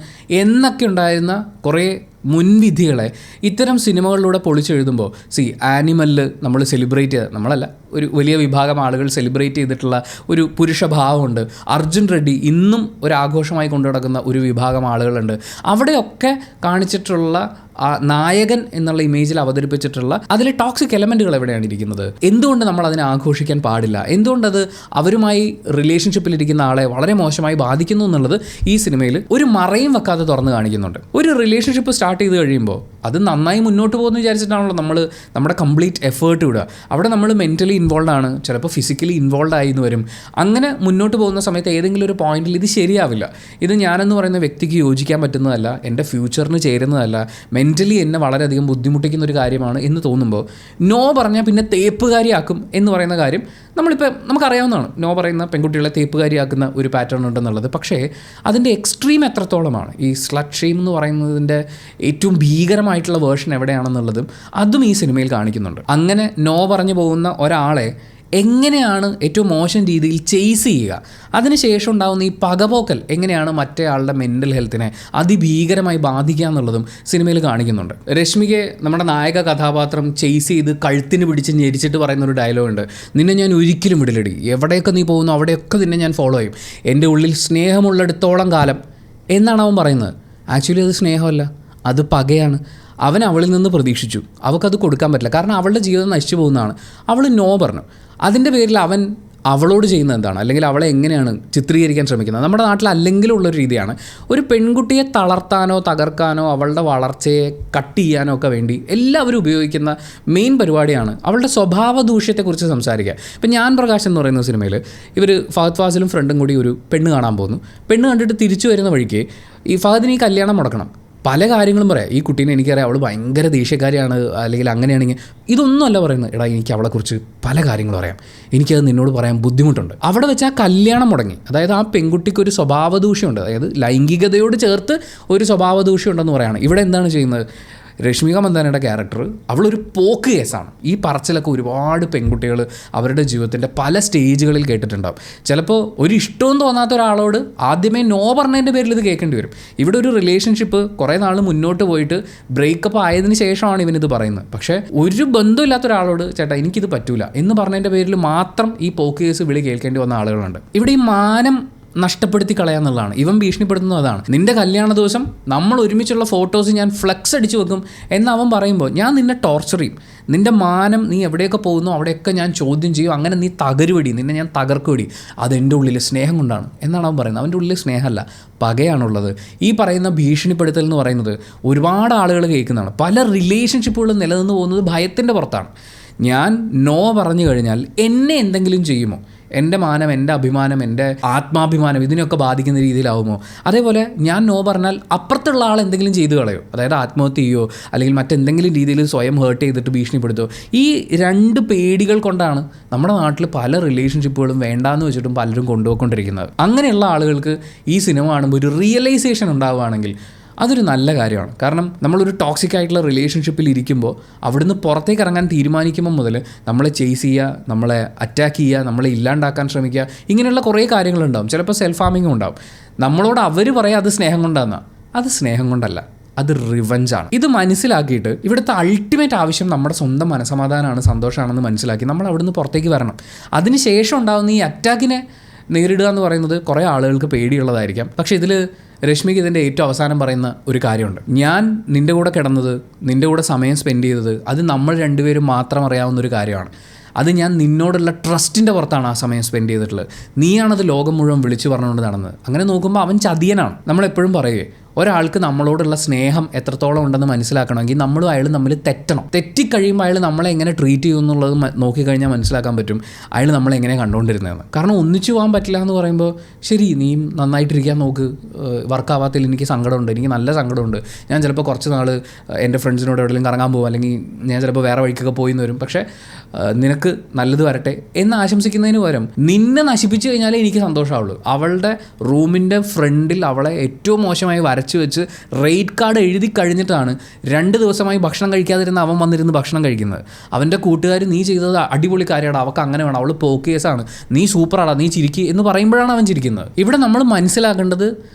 എന്നൊക്കെ ഉണ്ടായിരുന്ന കുറേ മുൻവിധികളെ ഇത്തരം സിനിമകളിലൂടെ പൊളിച്ചെഴുതുമ്പോൾ ആനിമലിൽ നമ്മൾ സെലിബ്രേറ്റ് ചെയ്ത, നമ്മളല്ല, ഒരു വലിയ വിഭാഗം ആളുകൾ സെലിബ്രേറ്റ് ചെയ്തിട്ടുള്ള ഒരു പുരുഷഭാവമുണ്ട്. അർജുൻ റെഡ്ഡി ഇന്നും ഒരു ആഘോഷമായി കൊണ്ടു നടക്കുന്ന ഒരു വിഭാഗം ആളുകളുണ്ട്. അവിടെയൊക്കെ കാണിച്ചിട്ടുള്ള ആ നായകൻ എന്നുള്ള ഇമേജിൽ അവതരിപ്പിച്ചിട്ടുള്ള അതിലെ ടോക്സിക് എലമെൻറ്റുകൾ എവിടെയാണ് ഇരിക്കുന്നത്? എന്തുകൊണ്ട് നമ്മൾ അതിനെ ആഘോഷിക്കാൻ പാടില്ല? എന്തുകൊണ്ടത് അവരുമായി റിലേഷൻഷിപ്പിലിരിക്കുന്ന ആളെ വളരെ മോശമായി ബാധിക്കുന്നു എന്നുള്ളത് ഈ സിനിമയിൽ ഒരു മറയും വെക്കാതെ തുറന്ന് കാണിക്കുന്നുണ്ട്. ഒരു റിലേഷൻഷിപ്പ് സ്റ്റാർട്ട് ചെയ്ത് കഴിയുമ്പോൾ അത് നന്നായി മുന്നോട്ട് പോകുമെന്ന് വിചാരിച്ചിട്ടാണല്ലോ നമ്മൾ നമ്മുടെ കംപ്ലീറ്റ് എഫേർട്ട് വിടുക. അവിടെ നമ്മൾ മെൻ്റലി ഇൻവോൾവ് ആണ്, ചിലപ്പോൾ ഫിസിക്കലി ഇൻവോൾവ് ആയി എന്ന് വരും. അങ്ങനെ മുന്നോട്ട് പോകുന്ന സമയത്ത് ഏതെങ്കിലും ഒരു പോയിന്റിൽ ഇത് ശരിയാവില്ല, ഇത് ഞാനെന്ന് പറയുന്ന വ്യക്തിക്ക് യോജിക്കാൻ പറ്റുന്നതല്ല, എൻ്റെ ഫ്യൂച്ചറിന് ചേരുന്നതല്ല, മെൻ്റലി എന്നെ വളരെയധികം ബുദ്ധിമുട്ടിക്കുന്ന ഒരു കാര്യമാണ് എന്ന് തോന്നുമ്പോൾ നോ പറഞ്ഞാൽ പിന്നെ തേപ്പുകാരിയാക്കും എന്ന് പറയുന്ന കാര്യം നമുക്കറിയാവുന്നതാണ്. നോ പറയുന്ന പെൺകുട്ടികളെ തേപ്പുകാരിയാക്കുന്ന ഒരു പാറ്റേൺ ഉണ്ടെന്നുള്ളത്. പക്ഷേ അതിൻ്റെ എക്സ്ട്രീം എത്രത്തോളമാണ്, ഈ സ്ലട്ട് ഷെയിം എന്ന് പറയുന്നതിൻ്റെ ഏറ്റവും ഭീകരമായിട്ടുള്ള വേർഷൻ എവിടെയാണെന്നുള്ളതും അതും ഈ സിനിമയിൽ കാണിക്കുന്നുണ്ട്. അങ്ങനെ നോ പറഞ്ഞു പോകുന്ന ഒരാളെ എങ്ങനെയാണ് ഏറ്റവും മോശം രീതിയിൽ ചേസ് ചെയ്യുക, അതിനുശേഷം ഉണ്ടാകുന്ന ഈ പകപോക്കൽ എങ്ങനെയാണ് മറ്റേ ആളുടെ മെൻ്റൽ ഹെൽത്തിനെ അതിഭീകരമായി ബാധിക്കുക എന്നുള്ളതും സിനിമയിൽ കാണിക്കുന്നുണ്ട്. രശ്മികയെ നമ്മുടെ നായക കഥാപാത്രം ചേസ് ചെയ്ത് കഴുത്തിന് പിടിച്ച് ഞെരിച്ചിട്ട് പറയുന്നൊരു ഡയലോഗുണ്ട്, നിന്നെ ഞാൻ ഒരിക്കലും വിടില്ലടി, എവിടെയൊക്കെ നീ പോകുന്നു അവിടെയൊക്കെ നിന്നെ ഞാൻ ഫോളോ ചെയ്യും, എൻ്റെ ഉള്ളിൽ സ്നേഹമുള്ളിടത്തോളം കാലം എന്നാണ് അവൻ പറയുന്നത്. ആക്ച്വലി അത് സ്നേഹമല്ല, അത് പകയാണ്. അവൻ അവളിൽ നിന്ന് പ്രതീക്ഷിച്ചു, അവൾക്കത് കൊടുക്കാൻ പറ്റില്ല, കാരണം അവളുടെ ജീവിതം നശിച്ചു പോകുന്നതാണ്. അവൾ നോ പറഞ്ഞു. അതിൻ്റെ പേരിൽ അവൻ അവളോട് ചെയ്യുന്നത് എന്താണ്, അല്ലെങ്കിൽ അവളെ എങ്ങനെയാണ് ചിത്രീകരിക്കാൻ ശ്രമിക്കുന്നത്? നമ്മുടെ നാട്ടിൽ അല്ലെങ്കിലും ഉള്ളൊരു രീതിയാണ്, ഒരു പെൺകുട്ടിയെ തളർത്താനോ തകർക്കാനോ അവളുടെ വളർച്ചയെ കട്ട് ചെയ്യാനോ ഒക്കെ വേണ്ടി എല്ലാവരും ഉപയോഗിക്കുന്ന മെയിൻ പരിപാടിയാണ് അവളുടെ സ്വഭാവ ദൂഷ്യത്തെക്കുറിച്ച് സംസാരിക്കുക. ഇപ്പം ഞാൻ പ്രകാശ് എന്ന് പറയുന്ന സിനിമയിൽ ഇവർ ഫഹദ് ഫാസിലും ഫ്രണ്ടും കൂടി ഒരു പെണ്ണ് കാണാൻ പോകുന്നു. പെണ്ണ് കണ്ടിട്ട് തിരിച്ചു വരുന്ന വഴിക്ക് ഈ ഫഹദിന് ഈ കല്യാണം മുടക്കണം, പല കാര്യങ്ങളും പറയാം. ഈ കുട്ടീനെ എനിക്കറിയാം, അവൾ ഭയങ്കര ദേഷ്യക്കാരിയാണ്, അല്ലെങ്കിൽ അങ്ങനെയാണെങ്കിൽ ഇതൊന്നുമല്ല പറയുന്നത്. എടാ, എനിക്ക് അവളെക്കുറിച്ച് പല കാര്യങ്ങളും അറിയാം, എനിക്കത് നിന്നോട് പറയാൻ ബുദ്ധിമുട്ടുണ്ട്. അവിടെ വെച്ച് ആ കല്യാണം മുടങ്ങി. അതായത് ആ പെൺകുട്ടിക്ക് ഒരു സ്വഭാവ ദൂഷ്യമുണ്ട്, അതായത് ലൈംഗികതയോട് ചേർത്ത് ഒരു സ്വഭാവ ദൂഷ്യമുണ്ടെന്ന് പറയുകയാണ്. ഇവിടെ എന്താണ് ചെയ്യുന്നത്? രശ്മിക മന്ദാനയുടെ ക്യാരക്ടർ അവളൊരു പോക്ക് കേസാണ്. ഈ പറച്ചിലൊക്കെ ഒരുപാട് പെൺകുട്ടികൾ അവരുടെ ജീവിതത്തിൻ്റെ പല സ്റ്റേജുകളിൽ കേട്ടിട്ടുണ്ടാവും. ചിലപ്പോൾ ഒരു ഇഷ്ടവും തോന്നാത്ത ഒരാളോട് ആദ്യമേ നോ പറഞ്ഞതിൻ്റെ പേരിൽ ഇത് കേൾക്കേണ്ടി വരും. ഇവിടെ ഒരു റിലേഷൻഷിപ്പ് കുറേ നാൾ മുന്നോട്ട് പോയിട്ട് ബ്രേക്കപ്പ് ആയതിനു ശേഷമാണ് ഇവനിത് പറയുന്നത്. പക്ഷേ ഒരു ബന്ധമില്ലാത്ത ഒരാളോട് ചേട്ടാ എനിക്കിത് പറ്റൂല എന്ന് പറഞ്ഞതിൻ്റെ പേരിൽ മാത്രം ഈ പോക്ക് കേസ് വിളി കേൾക്കേണ്ടി വന്ന ആളുകളുണ്ട്. ഇവിടെ ഈ മാനം നഷ്ടപ്പെടുത്തി കളയാന്നുള്ളതാണ് ഇവൻ ഭീഷണിപ്പെടുത്തുന്നത്. അതാണ്, നിൻ്റെ കല്യാണ ദിവസം നമ്മൾ ഒരുമിച്ചുള്ള ഫോട്ടോസ് ഞാൻ ഫ്ലെക്സ് അടിച്ചു വെക്കും എന്ന് അവൻ പറയുമ്പോൾ ഞാൻ നിന്നെ ടോർച്ചർ ചെയ്യും, നിൻ്റെ മാനം, നീ എവിടെയൊക്കെ പോകുന്നു അവിടെയൊക്കെ ഞാൻ ചോദ്യം ചെയ്യും, അങ്ങനെ നീ തകരുവടി, നിന്നെ ഞാൻ തകർക്കുവടി, അതെൻ്റെ ഉള്ളിൽ സ്നേഹം കൊണ്ടാണ് എന്നാണ് അവൻ പറയുന്നത്. അവൻ്റെ ഉള്ളിൽ സ്നേഹമല്ല, പകയാണുള്ളത്. ഈ പറയുന്ന ഭീഷണിപ്പെടുത്തൽ എന്ന് പറയുന്നത് ഒരുപാട് ആളുകൾ കേൾക്കുന്നതാണ്. പല റിലേഷൻഷിപ്പുകളും നിലനിന്ന് പോകുന്നത് ഭയത്തിൻ്റെ പുറത്താണ്. ഞാൻ നോ പറഞ്ഞു കഴിഞ്ഞാൽ എന്നെ എന്തെങ്കിലും ചെയ്യുമോ, എൻ്റെ മാനം, എൻ്റെ അഭിമാനം, എൻ്റെ ആത്മാഭിമാനം ഇതിനൊക്കെ ബാധിക്കുന്ന രീതിയിലാവുമോ? അതേപോലെ ഞാൻ നോ പറഞ്ഞാൽ അപ്പുറത്തുള്ള ആൾ എന്തെങ്കിലും ചെയ്തു കളയോ, അതായത് ആത്മഹത്യ ചെയ്യോ അല്ലെങ്കിൽ മറ്റെന്തെങ്കിലും രീതിയിൽ സ്വയം ഹേർട്ട് ചെയ്തിട്ട് ഭീഷണിപ്പെടുത്തുമോ? ഈ 2 പേടികൾ കൊണ്ടാണ് നമ്മുടെ നാട്ടിൽ പല റിലേഷൻഷിപ്പുകളും വേണ്ടാന്ന് വെച്ചിട്ടും പലരും കൊണ്ടുപോയിക്കൊണ്ടിരിക്കുന്നത്. അങ്ങനെയുള്ള ആളുകൾക്ക് ഈ സിനിമ കാണുമ്പോൾ ഒരു റിയലൈസേഷൻ ഉണ്ടാവുകയാണെങ്കിൽ അതൊരു നല്ല കാര്യമാണ്. കാരണം നമ്മളൊരു ടോക്സിക് ആയിട്ടുള്ള റിലേഷൻഷിപ്പിൽ ഇരിക്കുമ്പോൾ അവിടുന്ന് പുറത്തേക്ക് ഇറങ്ങാൻ തീരുമാനിക്കുമ്പോൾ മുതൽ നമ്മളെ ചേസ് ചെയ്യുക, നമ്മളെ അറ്റാക്ക് ചെയ്യുക, നമ്മളെ ഇല്ലാണ്ടാക്കാൻ ശ്രമിക്കുക, ഇങ്ങനെയുള്ള കുറേ കാര്യങ്ങളുണ്ടാവും. ചിലപ്പോൾ സെൽഫ് ഹാമിങ്ങും ഉണ്ടാവും. നമ്മളോട് അവർ പറയാം അത് സ്നേഹം കൊണ്ടാണെന്നാണ്. അത് സ്നേഹം കൊണ്ടല്ല, അത് റിവഞ്ചാണ്. ഇത് മനസ്സിലാക്കിയിട്ട് ഇവിടുത്തെ അൾട്ടിമേറ്റ് ആവശ്യം നമ്മുടെ സ്വന്തം മനസ്സമാധാനമാണ്, സന്തോഷമാണെന്ന് മനസ്സിലാക്കി നമ്മൾ അവിടുന്ന് പുറത്തേക്ക് വരണം. അതിന് ശേഷം ഉണ്ടാകുന്ന ഈ അറ്റാക്കിനെ നേരിടുക എന്ന് പറയുന്നത് കുറേ ആളുകൾക്ക് പേടിയുള്ളതായിരിക്കാം. പക്ഷേ ഇതിൽ രശ്മിക്ക് ഇതിൻ്റെ ഏറ്റവും അവസാനം പറയുന്ന ഒരു കാര്യമുണ്ട്. ഞാൻ നിൻ്റെ കൂടെ കിടന്നത്, നിൻ്റെ കൂടെ സമയം സ്പെൻഡ് ചെയ്തത്, അത് നമ്മൾ രണ്ടുപേരും മാത്രം അറിയാവുന്നൊരു കാര്യമാണ്. അത് ഞാൻ നിന്നോടുള്ള ട്രസ്റ്റിൻ്റെ പുറത്താണ് ആ സമയം സ്പെൻഡ് ചെയ്തിട്ടുള്ളത്. നീയാണത് ലോകം മുഴുവൻ വിളിച്ചു പറഞ്ഞുകൊണ്ട് നടന്നത്. അങ്ങനെ നോക്കുമ്പോൾ അവൻ ചതിയനാണ്. നമ്മളെപ്പോഴും പറയുകയെ ഒരാൾക്ക് നമ്മളോടുള്ള സ്നേഹം എത്രത്തോളം ഉണ്ടെന്ന് മനസ്സിലാക്കണമെങ്കിൽ നമ്മളും അയാൾ തമ്മിൽ തെറ്റണം. തെറ്റിക്കഴിയുമ്പോൾ അയാൾ നമ്മളെ എങ്ങനെ ട്രീറ്റ് ചെയ്യും എന്നുള്ളത് നോക്കിക്കഴിഞ്ഞാൽ മനസ്സിലാക്കാൻ പറ്റും അയാൾ നമ്മളെ എങ്ങനെ കണ്ടുകൊണ്ടിരുന്നതെന്ന്. കാരണം ഒന്നിച്ചു പോകാൻ പറ്റില്ല എന്ന് പറയുമ്പോൾ ശരി നീ നന്നായിട്ടിരിക്കാൻ നോക്ക്, വർക്കാവാത്തതിൽ എനിക്ക് സങ്കടമുണ്ട്, എനിക്ക് നല്ല സങ്കടമുണ്ട്, ഞാൻ ചിലപ്പോൾ കുറച്ച് നാൾ എൻ്റെ ഫ്രണ്ട്സിനോട് എവിടെയെങ്കിലും കറങ്ങാൻ പോകും, അല്ലെങ്കിൽ ഞാൻ ചിലപ്പോൾ വേറെ വഴിക്കൊക്കെ പോയി എന്ന് വരും, പക്ഷേ നിനക്ക് നല്ലത് വരട്ടെ എന്ന് ആശംസിക്കുന്നതിന് പകരം നിന്നെ നശിപ്പിച്ചു കഴിഞ്ഞാലേ എനിക്ക് സന്തോഷമാവുള്ളൂ. അവളുടെ റൂമിൻ്റെ ഫ്രണ്ടിൽ അവളെ ഏറ്റവും മോശമായി വരച്ച് വെച്ച് റേറ്റ് കാർഡ് എഴുതി കഴിഞ്ഞിട്ടാണ് 2 ദിവസമായി ഭക്ഷണം കഴിക്കാതിരുന്ന അവൻ വന്നിരുന്ന് ഭക്ഷണം കഴിക്കുന്നത്. അവൻ്റെ കൂട്ടുകാർ നീ ചെയ്തത് അടിപൊളി കാര്യമാണ്, അവൾക്ക് അങ്ങനെ വേണം, അവൾ പോക്കേസാണ്, നീ സൂപ്പറാടാ, നീ ചിരിക്കുക എന്ന് പറയുമ്പോഴാണ് അവൻ ചിരിക്കുന്നത്. ഇവിടെ നമ്മൾ മനസ്സിലാക്കേണ്ടത്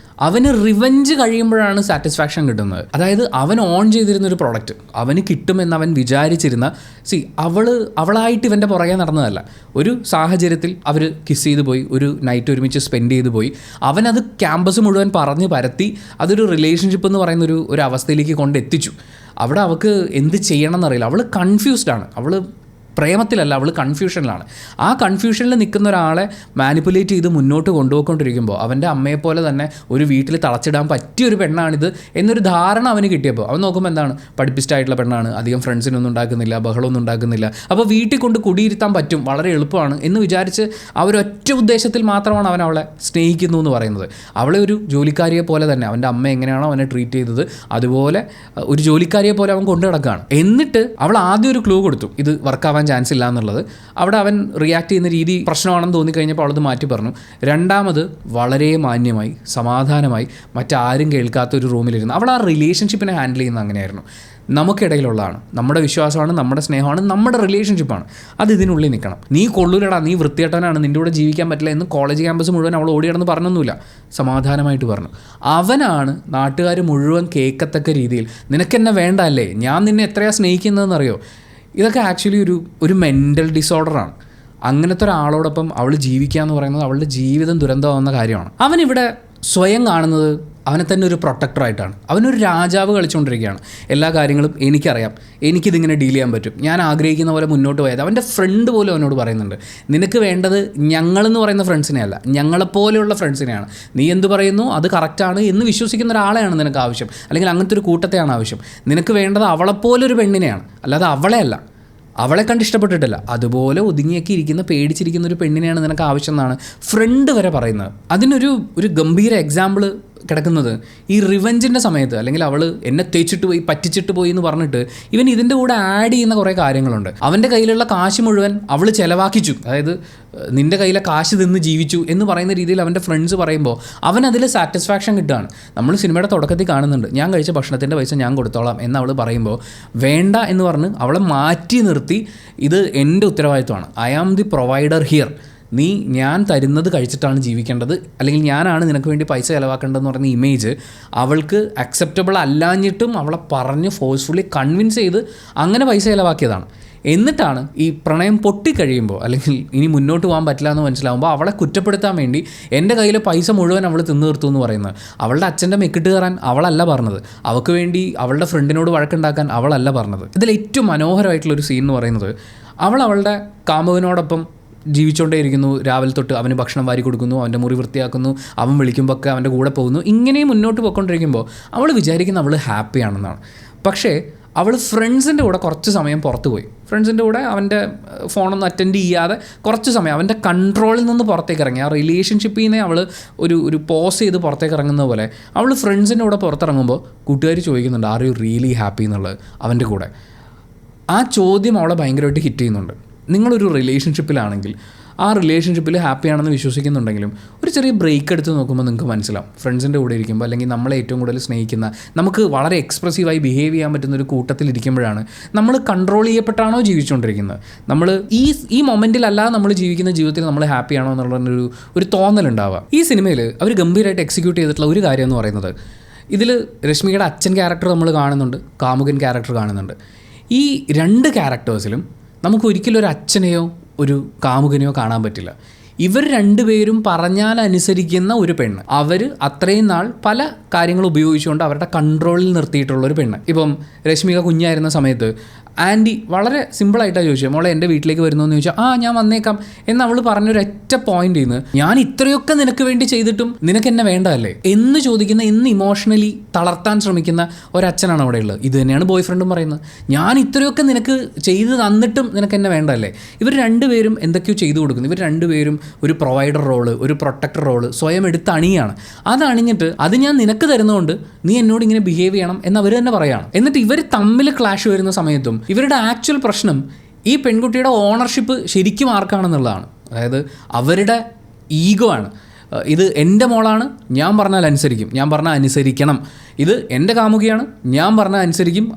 അവന് റിവഞ്ച് കഴിയുമ്പോഴാണ് സാറ്റിസ്ഫാക്ഷൻ കിട്ടുന്നത്. അതായത് അവൻ ഓൺ ചെയ്തിരുന്നൊരു പ്രോഡക്റ്റ് അവന് കിട്ടുമെന്ന് അവൻ വിചാരിച്ചിരുന്ന അവളായിട്ട് ഇവൻ്റെ പുറകെ നടന്നതല്ല. ഒരു സാഹചര്യത്തിൽ അവർ കിസ് ചെയ്ത് പോയി, ഒരു നൈറ്റ് ഒരുമിച്ച് സ്പെൻഡ് ചെയ്ത് പോയി, അവനത് ക്യാമ്പസ് മുഴുവൻ പറഞ്ഞ് പരത്തി അതൊരു റിലേഷൻഷിപ്പ് എന്ന് പറയുന്ന ഒരു അവസ്ഥയിലേക്ക് കൊണ്ടെത്തിച്ചു. അവിടെ അവൾക്ക് എന്ത് ചെയ്യണം എന്നറിയില്ല, അവൾ കൺഫ്യൂസ്ഡാണ്, അവൾ പ്രേമത്തിലല്ല, അവൾ കൺഫ്യൂഷനിലാണ്. ആ കൺഫ്യൂഷനിൽ നിൽക്കുന്ന ഒരാളെ മാനിപ്പുലേറ്റ് ചെയ്ത് മുന്നോട്ട് കൊണ്ടുപോയിക്കൊണ്ടിരിക്കുമ്പോൾ അവൻ്റെ അമ്മയെപ്പോലെ തന്നെ ഒരു വീട്ടിൽ തളച്ചിടാൻ പറ്റിയൊരു പെണ്ണാണിത് എന്നൊരു ധാരണ അവന് കിട്ടിയപ്പോൾ അവൻ നോക്കുമ്പോൾ എന്താണ്, പഠിപ്പിസ്റ്റായിട്ടുള്ള പെണ്ണാണ്, അധികം ഫ്രണ്ട്സിനൊന്നും ഉണ്ടാക്കുന്നില്ല, ബഹളമൊന്നും ഉണ്ടാക്കുന്നില്ല, അപ്പോൾ വീട്ടിൽ കൊണ്ട് കുടിയിരുത്താൻ പറ്റും, വളരെ എളുപ്പമാണ് എന്ന് വിചാരിച്ച് ആ ഒരൊറ്റ ഉദ്ദേശത്തിൽ മാത്രമാണ് അവൻ അവളെ സ്നേഹിക്കുന്നു എന്ന് പറയുന്നത്. അവളെ ഒരു ജോലിക്കാരിയെ പോലെ തന്നെ അവൻ്റെ അമ്മ എങ്ങനെയാണോ അവനെ ട്രീറ്റ് ചെയ്തത് അതുപോലെ ഒരു ജോലിക്കാരിയെ പോലെ അവൻ കൊണ്ടു നടക്കുകയാണ്. എന്നിട്ട് അവൾ ആദ്യം ഒരു ക്ലൂ കൊടുത്തു, ഇത് വർക്കാവാൻ ചാൻസ് ഇല്ല എന്നുള്ളത്. അവിടെ അവൻ റിയാക്ട് ചെയ്യുന്ന രീതി പ്രശ്നമാണെന്ന് തോന്നിക്കഴിഞ്ഞപ്പോൾ അവളത് മാറ്റി പറഞ്ഞു. രണ്ടാമത് വളരെ മാന്യമായി സമാധാനമായി മറ്റാരും കേൾക്കാത്തൊരു റൂമിലിരുന്ന് അവൾ ആ റിലേഷൻഷിപ്പിനെ ഹാൻഡിൽ ചെയ്യുന്നത് അങ്ങനെയായിരുന്നു. നമുക്കിടയിലുള്ളതാണ്, നമ്മുടെ വിശ്വാസമാണ്, നമ്മുടെ സ്നേഹമാണ്, നമ്മുടെ റിലേഷൻഷിപ്പാണ്, അത് ഇതിനുള്ളിൽ നിൽക്കണം. നീ കൊള്ളൂലടാ, നീ വൃത്തികെട്ടവനാണ്, നിൻ്റെ കൂടെ ജീവിക്കാൻ പറ്റില്ല എന്ന് കോളേജ് ക്യാമ്പസ് മുഴുവൻ അവൾ ഓടി കിടന്ന് പറഞ്ഞൊന്നുമില്ല, സമാധാനമായിട്ട് പറഞ്ഞു. അവനാണ് നാട്ടുകാർ മുഴുവൻ കേൾക്കത്തക്ക രീതിയിൽ നിനക്കെന്നെ വേണ്ട അല്ലേ, ഞാൻ നിന്നെ എത്രയാണ് സ്നേഹിക്കുന്നതെന്നറിയോ. ഇതൊക്കെ ആക്ച്വലി ഒരു മെൻ്റൽ ഡിസോർഡറാണ്. അങ്ങനത്തെ ഒരാളോടൊപ്പം അവൾ ജീവിക്കുക എന്ന് പറയുന്നത് അവളുടെ ജീവിതം ദുരന്തമാവുന്ന കാര്യമാണ്. അവനിവിടെ സ്വയം കാണുന്നത് അവനെ തന്നെ ഒരു പ്രൊട്ടക്ടറായിട്ടാണ്. അവനൊരു രാജാവ് കളിച്ചുകൊണ്ടിരിക്കുകയാണ്. എല്ലാ കാര്യങ്ങളും എനിക്കറിയാം, എനിക്കിതിങ്ങനെ ഡീൽ ചെയ്യാൻ പറ്റും, ഞാൻ ആഗ്രഹിക്കുന്ന പോലെ മുന്നോട്ട് പോയത്. അവൻ്റെ ഫ്രണ്ട് പോലും അവനോട് പറയുന്നുണ്ട്, നിനക്ക് വേണ്ടത് ഞങ്ങളെന്ന് പറയുന്ന ഫ്രണ്ട്സിനെയല്ല, ഞങ്ങളെപ്പോലെയുള്ള ഫ്രണ്ട്സിനെയാണ്. നീ എന്ത് പറയുന്നു അത് കറക്റ്റാണ് എന്ന് വിശ്വസിക്കുന്ന ഒരാളെയാണ് നിനക്ക് ആവശ്യം, അല്ലെങ്കിൽ അങ്ങനത്തെ ഒരു കൂട്ടത്തെയാണ് ആവശ്യം. നിനക്ക് വേണ്ടത് അവളെപ്പോലൊരു പെണ്ണിനെയാണ്, അല്ലാതെ അവളെയല്ല. അവളെ കണ്ട് ഇഷ്ടപ്പെട്ടിട്ടില്ല, അതുപോലെ ഒതുങ്ങിയൊക്കെ ഇരിക്കുന്ന പേടിച്ചിരിക്കുന്ന ഒരു പെണ്ണിനെയാണ് നിനക്ക് ആവശ്യം എന്നാണ് ഫ്രണ്ട് വരെ പറയുന്നത്. അതിനൊരു ഗംഭീര എക്സാമ്പിൾ കിടക്കുന്നത് ഈ റിവെഞ്ചിൻ്റെ സമയത്ത്, അല്ലെങ്കിൽ അവൾ എന്നെ തേച്ചിട്ട് പോയി പറ്റിച്ചിട്ട് പോയി എന്ന് പറഞ്ഞിട്ട് ഇവൻ ഇതിൻ്റെ കൂടെ ആഡ് ചെയ്യുന്ന കുറേ കാര്യങ്ങളുണ്ട്. അവൻ്റെ കയ്യിലുള്ള കാശ് മുഴുവൻ അവൾ ചിലവാക്കിച്ചു, അതായത് നിൻ്റെ കയ്യിലെ കാശ് തിന്ന് ജീവിച്ചു എന്ന് പറയുന്ന രീതിയിൽ അവൻ്റെ ഫ്രണ്ട്സ് പറയുമ്പോൾ അവൻ അതിൽ സാറ്റിസ്ഫാക്ഷൻ കിട്ടുകയാണ്. നമ്മൾ സിനിമയുടെ തുടക്കത്തിൽ കാണുന്നുണ്ട്, ഞാൻ കഴിച്ച ഭക്ഷണത്തിൻ്റെ പൈസ ഞാൻ കൊടുത്തോളാം എന്ന് അവൾ പറയുമ്പോൾ വേണ്ട എന്ന് പറഞ്ഞ് അവളെ മാറ്റി നിർത്തി, ഇത് എൻ്റെ ഉത്തരവാദിത്വമാണ്, I am the provider here, ഞാൻ തരുന്നത് കഴിച്ചിട്ടാണ് ജീവിക്കേണ്ടത്, അല്ലെങ്കിൽ ഞാനാണ് നിനക്ക് വേണ്ടി പൈസ ചിലവാക്കേണ്ടതെന്ന് പറയുന്ന ഇമേജ് അവൾക്ക് അക്സെപ്റ്റബിൾ അല്ലാഞ്ഞിട്ടും അവളെ പറഞ്ഞ് ഫോഴ്സ്ഫുള്ളി കൺവിൻസ് ചെയ്ത് അങ്ങനെ പൈസ ചിലവാക്കിയതാണ്. എന്നിട്ടാണ് ഈ പ്രണയം പൊട്ടിക്കഴിയുമ്പോൾ, അല്ലെങ്കിൽ ഇനി മുന്നോട്ട് പോകാൻ പറ്റില്ല എന്ന് മനസ്സിലാകുമ്പോൾ അവളെ കുറ്റപ്പെടുത്താൻ വേണ്ടി എൻ്റെ കയ്യിലെ പൈസ മുഴുവൻ അവൾ തിന്നു തീർത്തു എന്ന് പറയുന്നത്. അവളുടെ അച്ഛൻ്റെ മെക്കിട്ട് കയറാൻ അവളല്ല പറഞ്ഞത്, അവൾക്ക് വേണ്ടി അവളുടെ ഫ്രണ്ടിനോട് വഴക്കുണ്ടാക്കാൻ അവളല്ല പറഞ്ഞത്. ഇതിൽ ഏറ്റവും മനോഹരമായിട്ടുള്ളൊരു സീൻ എന്ന് പറയുന്നത്, അവളുടെ കാമുകനോടൊപ്പം ജീവിച്ചുകൊണ്ടേയിരിക്കുന്നു, രാവിലെ തൊട്ട് അവന് ഭക്ഷണം വാരി കൊടുക്കുന്നു, അവൻ്റെ മുറി വൃത്തിയാക്കുന്നു, അവൻ വിളിക്കുമ്പോൾ ഒക്കെ അവൻ്റെ കൂടെ പോകുന്നു, ഇങ്ങനെ മുന്നോട്ട് പോയിക്കൊണ്ടിരിക്കുമ്പോൾ അവൾ വിചാരിക്കുന്ന അവൾ ഹാപ്പിയാണെന്നാണ്. പക്ഷേ അവൾ ഫ്രണ്ട്സിൻ്റെ കൂടെ കുറച്ച് സമയം പുറത്ത് പോയി. ഫ്രണ്ട്സിൻ്റെ കൂടെ അവൻ്റെ ഫോണൊന്നും അറ്റൻഡ് ചെയ്യാതെ കുറച്ച് സമയം അവൻ്റെ കൺട്രോളിൽ നിന്ന് പുറത്തേക്ക് ഇറങ്ങി. ആ റിലേഷൻഷിപ്പിൽ നിന്ന് അവൾ ഒരു പോസ് ചെയ്ത് പുറത്തേക്ക് ഇറങ്ങുന്ന പോലെ അവൾ ഫ്രണ്ട്സിൻ്റെ കൂടെ പുറത്തിറങ്ങുമ്പോൾ കൂട്ടുകാർ ചോദിക്കുന്നുണ്ട്, ആർ യു റിയലി ഹാപ്പി എന്നുള്ളത് അവൻ്റെ കൂടെ. ആ ചോദ്യം അവളെ ഭയങ്കരമായിട്ട് ഹിറ്റ് ചെയ്യുന്നുണ്ട്. നിങ്ങളൊരു റിലേഷൻഷിപ്പിലാണെങ്കിൽ ആ റിലേഷൻഷിപ്പിൽ ഹാപ്പിയാണെന്ന് വിശ്വസിക്കുന്നുണ്ടെങ്കിലും ഒരു ചെറിയ ബ്രേക്ക് എടുത്ത് നോക്കുമ്പോൾ നിങ്ങൾക്ക് മനസ്സിലാവും, ഫ്രണ്ട്സിൻ്റെ കൂടെ ഇരിക്കുമ്പോൾ അല്ലെങ്കിൽ നമ്മളെ ഏറ്റവും കൂടുതൽ സ്നേഹിക്കുന്ന, നമുക്ക് വളരെ എക്സ്പ്രസീവായി ബിഹേവ് ചെയ്യാൻ പറ്റുന്ന ഒരു കൂട്ടത്തിലിരിക്കുമ്പോഴാണ് നമ്മൾ കൺട്രോൾ ചെയ്യപ്പെട്ടാണോ ജീവിച്ചുകൊണ്ടിരിക്കുന്നത്, നമ്മൾ ഈ മൊമെൻറ്റിലല്ലാതെ നമ്മൾ ജീവിക്കുന്ന ജീവിതത്തിൽ നമ്മൾ ഹാപ്പിയാണോ എന്നുള്ളൊരു തോന്നലുണ്ടാവുക. ഈ സിനിമയിൽ അവർ ഗംഭീരമായിട്ട് എക്സിക്യൂട്ട് ചെയ്തിട്ടുള്ള ഒരു കാര്യം എന്ന് പറയുന്നത്, ഇതിൽ രശ്മിയുടെ അച്ഛൻ ക്യാരക്ടർ നമ്മൾ കാണുന്നുണ്ട്, കാമുകൻ ക്യാരക്ടർ കാണുന്നുണ്ട്. ഈ രണ്ട് ക്യാരക്ടേഴ്സിലും നമുക്ക് ഒരിക്കലും ഒരു അച്ഛനെയോ ഒരു കാമുകനെയോ കാണാൻ പറ്റില്ല. ഇവർ രണ്ടുപേരും പറഞ്ഞാൽ അനുസരിക്കുന്ന ഒരു പെണ്ണ്, അവർ അത്രയും നാൾ പല കാര്യങ്ങൾ ഉപയോഗിച്ചുകൊണ്ട് അവരുടെ കൺട്രോളിൽ നിർത്തിയിട്ടുള്ളൊരു പെണ്ണ്. ഇപ്പം രശ്മിക കുഞ്ഞായിരുന്ന സമയത്ത് ആൻറ്റി വളരെ സിമ്പിളായിട്ടാണ് ചോദിച്ചത്, മോളെ എൻ്റെ വീട്ടിലേക്ക് വരുന്നു എന്ന് ചോദിച്ചാൽ ഞാൻ വന്നേക്കാം എന്ന് അവൾ പറഞ്ഞൊരൊറ്റ പോയിന്റ് ചെയ്യുന്നത്, ഞാൻ ഇത്രയൊക്കെ നിനക്ക് വേണ്ടി ചെയ്തിട്ടും നിനക്ക് എന്നെ വേണ്ടതല്ലേ എന്ന് ചോദിക്കുന്ന, എന്ന് ഇമോഷണലി തളർത്താൻ ശ്രമിക്കുന്ന ഒരച്ഛനാണ് അവിടെ ഉള്ളത്. ഇത് തന്നെയാണ് ബോയ് ഫ്രണ്ടും പറയുന്നത്, ഞാൻ ഇത്രയൊക്കെ നിനക്ക് ചെയ്ത് തന്നിട്ടും നിനക്ക് എന്നെ വേണ്ടതല്ലേ. ഇവർ രണ്ടുപേരും എന്തൊക്കെയോ ചെയ്തു കൊടുക്കുന്നു. ഇവർ രണ്ടുപേരും ഒരു പ്രൊവൈഡർ റോള്, ഒരു പ്രൊട്ടക്ടർ റോള് സ്വയം എടുത്ത് അണിയാണ്. അത് അണിഞ്ഞിട്ട് അത് ഞാൻ നിനക്ക് തരുന്നതുകൊണ്ട് നീ എന്നോട് ഇങ്ങനെ ബിഹേവ് ചെയ്യണം എന്ന് അവർ തന്നെ പറയുകയാണ്. എന്നിട്ട് ഇവർ തമ്മിൽ ക്ലാഷ് വരുന്ന സമയത്തും ഇവരുടെ ആക്ച്വൽ പ്രശ്നം ഈ പെൺകുട്ടിയുടെ ഓണർഷിപ്പ് ശരിക്കും ആർക്കാണെന്നുള്ളതാണ്. അതായത് അവരുടെ ഈഗോ ആണ്. ഇത് എൻ്റെ മോളാണ്, ഞാൻ പറഞ്ഞാൽ അനുസരിക്കും, ഞാൻ പറഞ്ഞാൽ അനുസരിക്കണം. ഇത് എൻ്റെ കാമുകിയാണ്, ഞാൻ പറഞ്ഞാൽ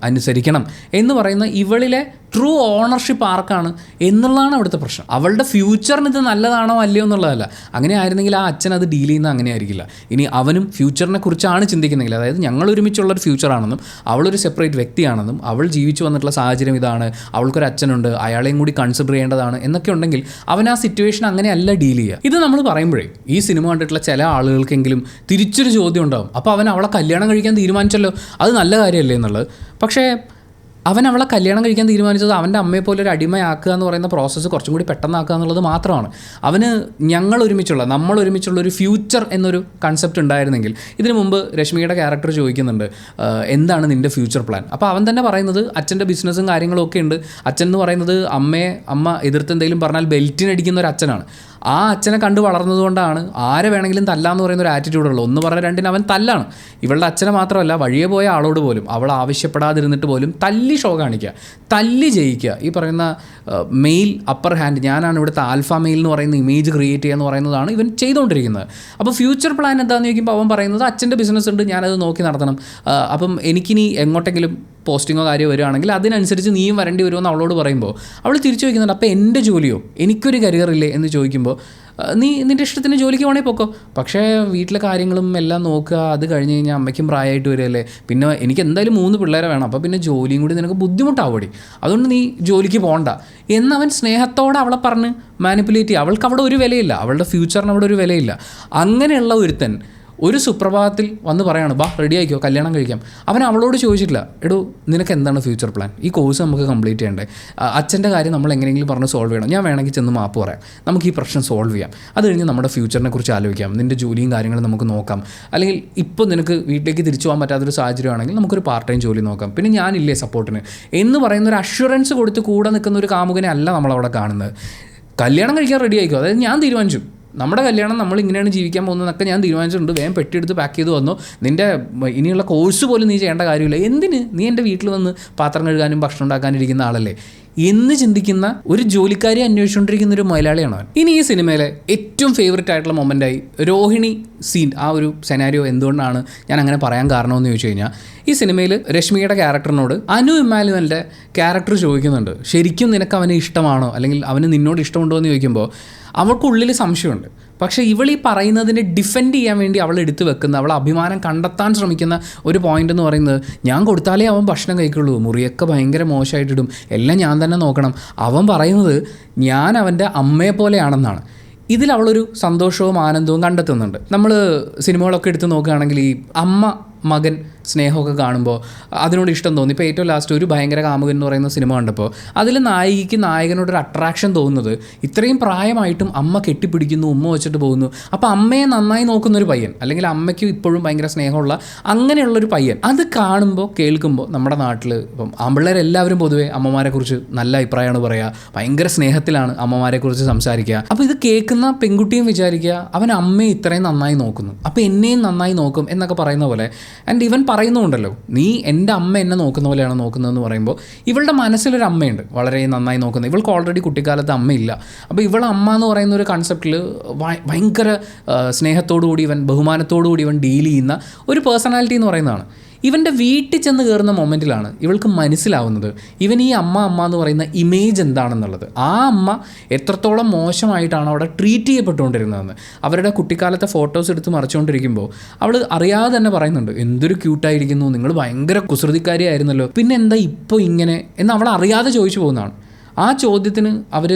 അനുസരിക്കണം എന്ന് പറയുന്ന ഇവളിലെ ട്രൂ ഓണർഷിപ്പ് ആർക്കാണ് എന്നുള്ളതാണ് അവിടുത്തെ പ്രശ്നം. അവളുടെ ഫ്യൂച്ചറിന് ഇത് നല്ലതാണോ അല്ലയോ എന്നുള്ളതല്ല. അങ്ങനെ ആയിരുന്നെങ്കിൽ ആ അച്ഛൻ അത് ഡീൽ ചെയ്യുന്നത് അങ്ങനെ ആയിരിക്കില്ല. ഇനി അവനും ഫ്യൂച്ചറിനെ കുറിച്ചാണ് ചിന്തിക്കുന്നെങ്കിൽ, അതായത് ഞങ്ങൾ ഒരുമിച്ചുള്ളൊരു ഫ്യൂച്ചറാണെന്നും അവളൊരു സെപ്പറേറ്റ് വ്യക്തിയാണെന്നും അവൾ ജീവിച്ചു വന്നിട്ടുള്ള സാഹചര്യം ഇതാണ്, അവൾക്കൊരു അച്ഛനുണ്ട്, അയാളെയും കൂടി കൺസിഡർ ചെയ്യേണ്ടതാണ് എന്നൊക്കെ ഉണ്ടെങ്കിൽ അവൻ ആ സിറ്റുവേഷൻ അങ്ങനെയല്ല ഡീൽ ചെയ്യുക. ഇത് നമ്മൾ പറയുമ്പോഴേ ഈ സിനിമ കണ്ടിട്ടുള്ള ചില ആളുകൾക്കെങ്കിലും തിരിച്ചൊരു ചോദ്യം ഉണ്ടാവും, അപ്പോൾ അവൻ അവളെ കല്യാണം കഴിക്കാൻ തീരുമാനിച്ചല്ലോ, അത് നല്ല കാര്യമല്ലേ എന്നുള്ളത്. പക്ഷേ അവൻ അവളെ കല്യാണം കഴിക്കാൻ തീരുമാനിച്ചത് അവൻ്റെ അമ്മയെ പോലെ ഒരു അടിമയാക്കുക എന്ന് പറയുന്ന പ്രോസസ്സ് കുറച്ചും കൂടി പെട്ടെന്നാക്കുക എന്നുള്ളത് മാത്രമാണ്. അവന് നമ്മൾ ഒരുമിച്ചുള്ള ഒരു ഫ്യൂച്ചർ എന്നൊരു കൺസെപ്റ്റ് ഉണ്ടായിരുന്നെങ്കിൽ, ഇതിനു മുമ്പ് രശ്മിയുടെ ക്യാരക്ടർ ചോദിക്കുന്നുണ്ട് എന്താണ് നിൻ്റെ ഫ്യൂച്ചർ പ്ലാൻ. അപ്പോൾ അവൻ തന്നെ പറയുന്നത് അച്ഛൻ്റെ ബിസിനസ്സും കാര്യങ്ങളും ഒക്കെ ഉണ്ട്. അച്ഛൻ എന്ന് പറയുന്നത് അമ്മ എതിർത്ത് എന്തെങ്കിലും പറഞ്ഞാൽ ബെൽറ്റിനടിക്കുന്ന ഒരു അച്ഛനാണ്. ആ അച്ഛനെ കണ്ടു വളർന്നതുകൊണ്ടാണ് ആരെ വേണമെങ്കിലും തല്ലാന്ന് പറയുന്ന ഒരു ആറ്റിറ്റ്യൂഡുള്ളൂ. ഒന്ന് പറഞ്ഞ രണ്ടിന് അവൻ തല്ലാണ്. ഇവളുടെ അച്ഛനെ മാത്രമല്ല, വഴിയെ പോയ ആളോട് പോലും അവൾ ആവശ്യപ്പെടാതിരുന്നിട്ട് പോലും തല്ലി ഷോ കാണിക്കുക, തല്ലി ജയിക്കുക. ഈ പറയുന്ന മെയിൽ അപ്പർ ഹാൻഡ്, ഞാനാണ് ഇവിടുത്തെ ആൽഫ മെയിൽ എന്ന് പറയുന്ന ഇമേജ് ക്രിയേറ്റ് ചെയ്യുക എന്ന് പറയുന്നതാണ് ഇവൻ ചെയ്തുകൊണ്ടിരിക്കുന്നത്. അപ്പോൾ ഫ്യൂച്ചർ പ്ലാൻ എന്താണെന്ന് ചോദിക്കുമ്പോൾ അവൻ പറയുന്നത് അച്ഛൻ്റെ ബിസിനസ് ഉണ്ട്, ഞാനത് നോക്കി നടത്തണം. അപ്പം എനിക്കിനി എങ്ങോട്ടെങ്കിലും പോസ്റ്റിങ്ങോ കാര്യമോ വരുവാണെങ്കിൽ അതിനനുസരിച്ച് നീയും വരേണ്ടി വരുമെന്ന് അവളോട് പറയുമ്പോൾ അവൾ തിരിച്ചു ചോദിക്കുന്നുണ്ട്, അപ്പോൾ എൻ്റെ ജോലിയോ, എനിക്കൊരു കരിയർ ഇല്ലേ എന്ന് ചോദിക്കുമ്പോൾ നീ നിൻ്റെ ഇഷ്ടത്തിന് ജോലിക്ക് വേണേൽ പോക്കോ, പക്ഷേ വീട്ടിലെ കാര്യങ്ങളും എല്ലാം നോക്കുക. അത് കഴിഞ്ഞ് കഴിഞ്ഞാൽ അമ്മയ്ക്കും പ്രായമായിട്ട് വരികയല്ലേ, പിന്നെ എനിക്ക് എന്തായാലും 3 പിള്ളേരെ വേണം, അപ്പോൾ പിന്നെ ജോലിയും കൂടി നിനക്ക് ബുദ്ധിമുട്ടാവടി, അതുകൊണ്ട് നീ ജോലിക്ക് പോകണ്ട എന്നവൻ സ്നേഹത്തോടെ അവളെ പറഞ്ഞ് മാനിപ്പുലേറ്റ് ചെയ്യുക. അവൾക്ക് അവിടെ ഒരു വിലയില്ല, അവളുടെ ഫ്യൂച്ചറിന് അവിടെ ഒരു വിലയില്ല. അങ്ങനെയുള്ള ഒരുത്തൻ ഒരു സുപ്രഭാതത്തിൽ വന്ന് പറയാണ്, ബാ റെഡി ആയിക്കോ കല്യാണം കഴിക്കാം. അവൻ അവളോട് ചോദിച്ചിട്ടില്ല, എടോ നിനക്ക് എന്താണ് ഫ്യൂച്ചർ പ്ലാൻ, ഈ കോഴ്സ് നമുക്ക് കംപ്ലീറ്റ് ചെയ്യണ്ടേ, അച്ഛൻ്റെ കാര്യം നമ്മൾ എങ്ങനെയെങ്കിലും പറഞ്ഞ് സോൾവ് ചെയ്യണം, ഞാൻ വേണമെങ്കിൽ ചെന്ന് മാപ്പ് പറയാം, നമുക്ക് ഈ പ്രശ്നം സോൾവ് ചെയ്യാം, അത് കഴിഞ്ഞ് നമ്മുടെ ഫ്യൂച്ചറിനെ കുറിച്ച് ആലോചിക്കാം, നിൻ്റെ ജോലിയും കാര്യങ്ങളും നമുക്ക് നോക്കാം, അല്ലെങ്കിൽ ഇപ്പോൾ നിനക്ക് വീട്ടിലേക്ക് തിരിച്ചു പോകാൻ പറ്റാത്തൊരു സാഹചര്യമാണെങ്കിൽ നമുക്കൊരു പാർട്ട് ടൈം ജോലി നോക്കാം, പിന്നെ ഞാനില്ലേ സപ്പോർട്ടിന് എന്ന് പറയുന്ന ഒരു അഷ്വറൻസ് കൊടുത്ത് കൂടെ നിൽക്കുന്ന ഒരു കാമുകനെ അല്ല നമ്മളവിടെ കാണുന്നത്. കല്യാണം കഴിക്കാൻ റെഡി ആയിക്കോ, അതായത് ഞാൻ തീരുമാനിച്ചു നമ്മുടെ കല്യാണം നമ്മൾ ഇങ്ങനെയാണ് ജീവിക്കാൻ പോകുന്നതൊക്കെ ഞാൻ തീരുമാനിച്ചിട്ടുണ്ട്, വേഗം പെട്ടിയെടുത്ത് പാക്ക് ചെയ്ത് വന്നു, നിൻ്റെ ഇനിയുള്ള കോഴ്സ് പോലും നീ ചെയ്യേണ്ട കാര്യമില്ല, എന്തിന് നീ എൻ്റെ വീട്ടിൽ വന്ന് പാത്രം കഴുകാനും ഭക്ഷണം ഉണ്ടാക്കാനിരിക്കുന്ന ആളല്ലേ എന്ന് ചിന്തിക്കുന്ന ഒരു ജോലിക്കാരി അന്വേഷിച്ചുകൊണ്ടിരിക്കുന്ന ഒരു മലയാളിയാണ് അവൻ. ഇനി ഈ സിനിമയിലെ ഏറ്റവും ഫേവററ്റ് ആയിട്ടുള്ള മൊമെൻ്റായി രോഹിണി സീൻ, ആ ഒരു സെനാരിയോ എന്തുകൊണ്ടാണ് ഞാൻ അങ്ങനെ പറയാൻ കാരണമെന്ന് ചോദിച്ചു കഴിഞ്ഞാൽ, ഈ സിനിമയിൽ രശ്മിയുടെ ക്യാരക്ടറിനോട് അനു ഇമ്മാനുവലിൻ്റെ ക്യാരക്ടർ ചോദിക്കുന്നുണ്ട്, ശരിക്കും നിനക്ക് അവനെ ഇഷ്ടമാണോ, അല്ലെങ്കിൽ അവന് നിന്നോട് ഇഷ്ടമുണ്ടോ എന്ന് ചോദിക്കുമ്പോൾ അവൾക്കുള്ളിൽ സംശയമുണ്ട്. പക്ഷേ ഇവൾ ഈ പറയുന്നതിനെ ഡിഫെൻഡ് ചെയ്യാൻ വേണ്ടി അവൾ എടുത്തു വെക്കുന്ന, അവൾ അഭിമാനം കണ്ടെത്താൻ ശ്രമിക്കുന്ന ഒരു പോയിന്റ് എന്ന് പറയുന്നത്, ഞാൻ കൊടുത്താലേ അവൻ ഭക്ഷണം കഴിക്കുള്ളൂ, മുറിയൊക്കെ ഭയങ്കര മോശമായിട്ടിടും, എല്ലാം ഞാൻ തന്നെ നോക്കണം. അവൻ പറയുന്നത് ഞാൻ അവൻ്റെ അമ്മയെ പോലെയാണെന്നാണ്. ഇതിൽ അവളൊരു സന്തോഷവും ആനന്ദവും കണ്ടെത്തുന്നുണ്ട്. നമ്മൾ സിനിമകളൊക്കെ എടുത്ത് നോക്കുകയാണെങ്കിൽ ഈ അമ്മ മകൻ സ്നേഹമൊക്കെ കാണുമ്പോൾ അതിനോട് ഇഷ്ടം തോന്നി. ഇപ്പോൾ ഏറ്റവും ലാസ്റ്റ് ഒരു ഭയങ്കര കാമുകൻ എന്ന് പറയുന്ന സിനിമ കണ്ടപ്പോൾ അതിൽ നായികയ്ക്ക് നായകനോടൊരു അട്രാക്ഷൻ തോന്നുന്നത് ഇത്രയും പ്രായമായിട്ടും അമ്മ കെട്ടിപ്പിടിക്കുന്നു, ഉമ്മ വെച്ചിട്ട് പോകുന്നു. അപ്പോൾ അമ്മയെ നന്നായി നോക്കുന്നൊരു പയ്യൻ, അല്ലെങ്കിൽ അമ്മയ്ക്ക് ഇപ്പോഴും ഭയങ്കര സ്നേഹമുള്ള അങ്ങനെയുള്ളൊരു പയ്യൻ, അത് കാണുമ്പോൾ കേൾക്കുമ്പോൾ നമ്മുടെ നാട്ടിൽ ഇപ്പം ആമ്പിള്ളേരെല്ലാവരും പൊതുവെ അമ്മമാരെക്കുറിച്ച് നല്ല അഭിപ്രായമാണ് പറയുക, ഭയങ്കര സ്നേഹത്തിലാണ് അമ്മമാരെക്കുറിച്ച് സംസാരിക്കുക. അപ്പോൾ ഇത് കേൾക്കുന്ന പെൺകുട്ടിയും വിചാരിക്കുക അവൻ അമ്മയെ ഇത്രയും നന്നായി നോക്കുന്നു, അപ്പോൾ എന്നെയും നന്നായി നോക്കും എന്നൊക്കെ പറയുന്ന പോലെ. ആൻഡ് ഇവൻ പറയുന്നുണ്ടല്ലോ, നീ എൻ്റെ അമ്മ എന്നെ നോക്കുന്ന പോലെയാണ് നോക്കുന്നതെന്ന് പറയുമ്പോൾ ഇവളുടെ മനസ്സിലൊരു അമ്മയുണ്ട് വളരെ നന്നായി നോക്കുന്നത്. ഇവൾക്ക് ഓൾറെഡി കുട്ടിക്കാലത്ത് അമ്മയില്ല. അപ്പോൾ ഇവൾ അമ്മ എന്ന് പറയുന്ന ഒരു കൺസെപ്റ്റിൽ ഭയങ്കര സ്നേഹത്തോടു കൂടി ഇവൻ, ബഹുമാനത്തോടു കൂടി ഇവൻ ഡീൽ ചെയ്യുന്ന ഒരു പേഴ്സണാലിറ്റി എന്ന് പറയുന്നതാണ്. ഇവൻ്റെ വീട്ടിൽ ചെന്ന് കയറുന്ന മൊമെൻറ്റിലാണ് ഇവൾക്ക് മനസ്സിലാവുന്നത് ഇവൻ ഈ അമ്മ എന്ന് പറയുന്ന ഇമേജ് എന്താണെന്നുള്ളത്. ആ അമ്മ എത്രത്തോളം മോശമായിട്ടാണ് അവിടെ ട്രീറ്റ് ചെയ്യപ്പെട്ടുകൊണ്ടിരുന്നതെന്ന്. അവരുടെ കുട്ടിക്കാലത്തെ ഫോട്ടോസ് എടുത്ത് മറിച്ചുകൊണ്ടിരിക്കുമ്പോൾ അവൾ അറിയാതെ തന്നെ പറയുന്നുണ്ട്, എന്തൊരു ക്യൂട്ടായിരിക്കുന്നു, നിങ്ങൾ ഭയങ്കര കുസൃതിക്കാരിയായിരുന്നല്ലോ, പിന്നെ എന്താ ഇപ്പോൾ ഇങ്ങനെ എന്ന് അവൾ അറിയാതെ ചോദിച്ചു പോകുന്നതാണ്. ആ ചോദ്യത്തിന് അവർ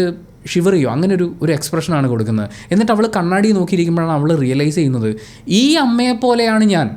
ഷിവർ ചെയ്യും, അങ്ങനെ ഒരു എക്സ്പ്രഷനാണ് കൊടുക്കുന്നത്. എന്നിട്ട് അവൾ കണ്ണാടി നോക്കിയിരിക്കുമ്പോഴാണ് അവൾ റിയലൈസ് ചെയ്യുന്നത് ഈ അമ്മയെപ്പോലെയാണ് ഞാൻ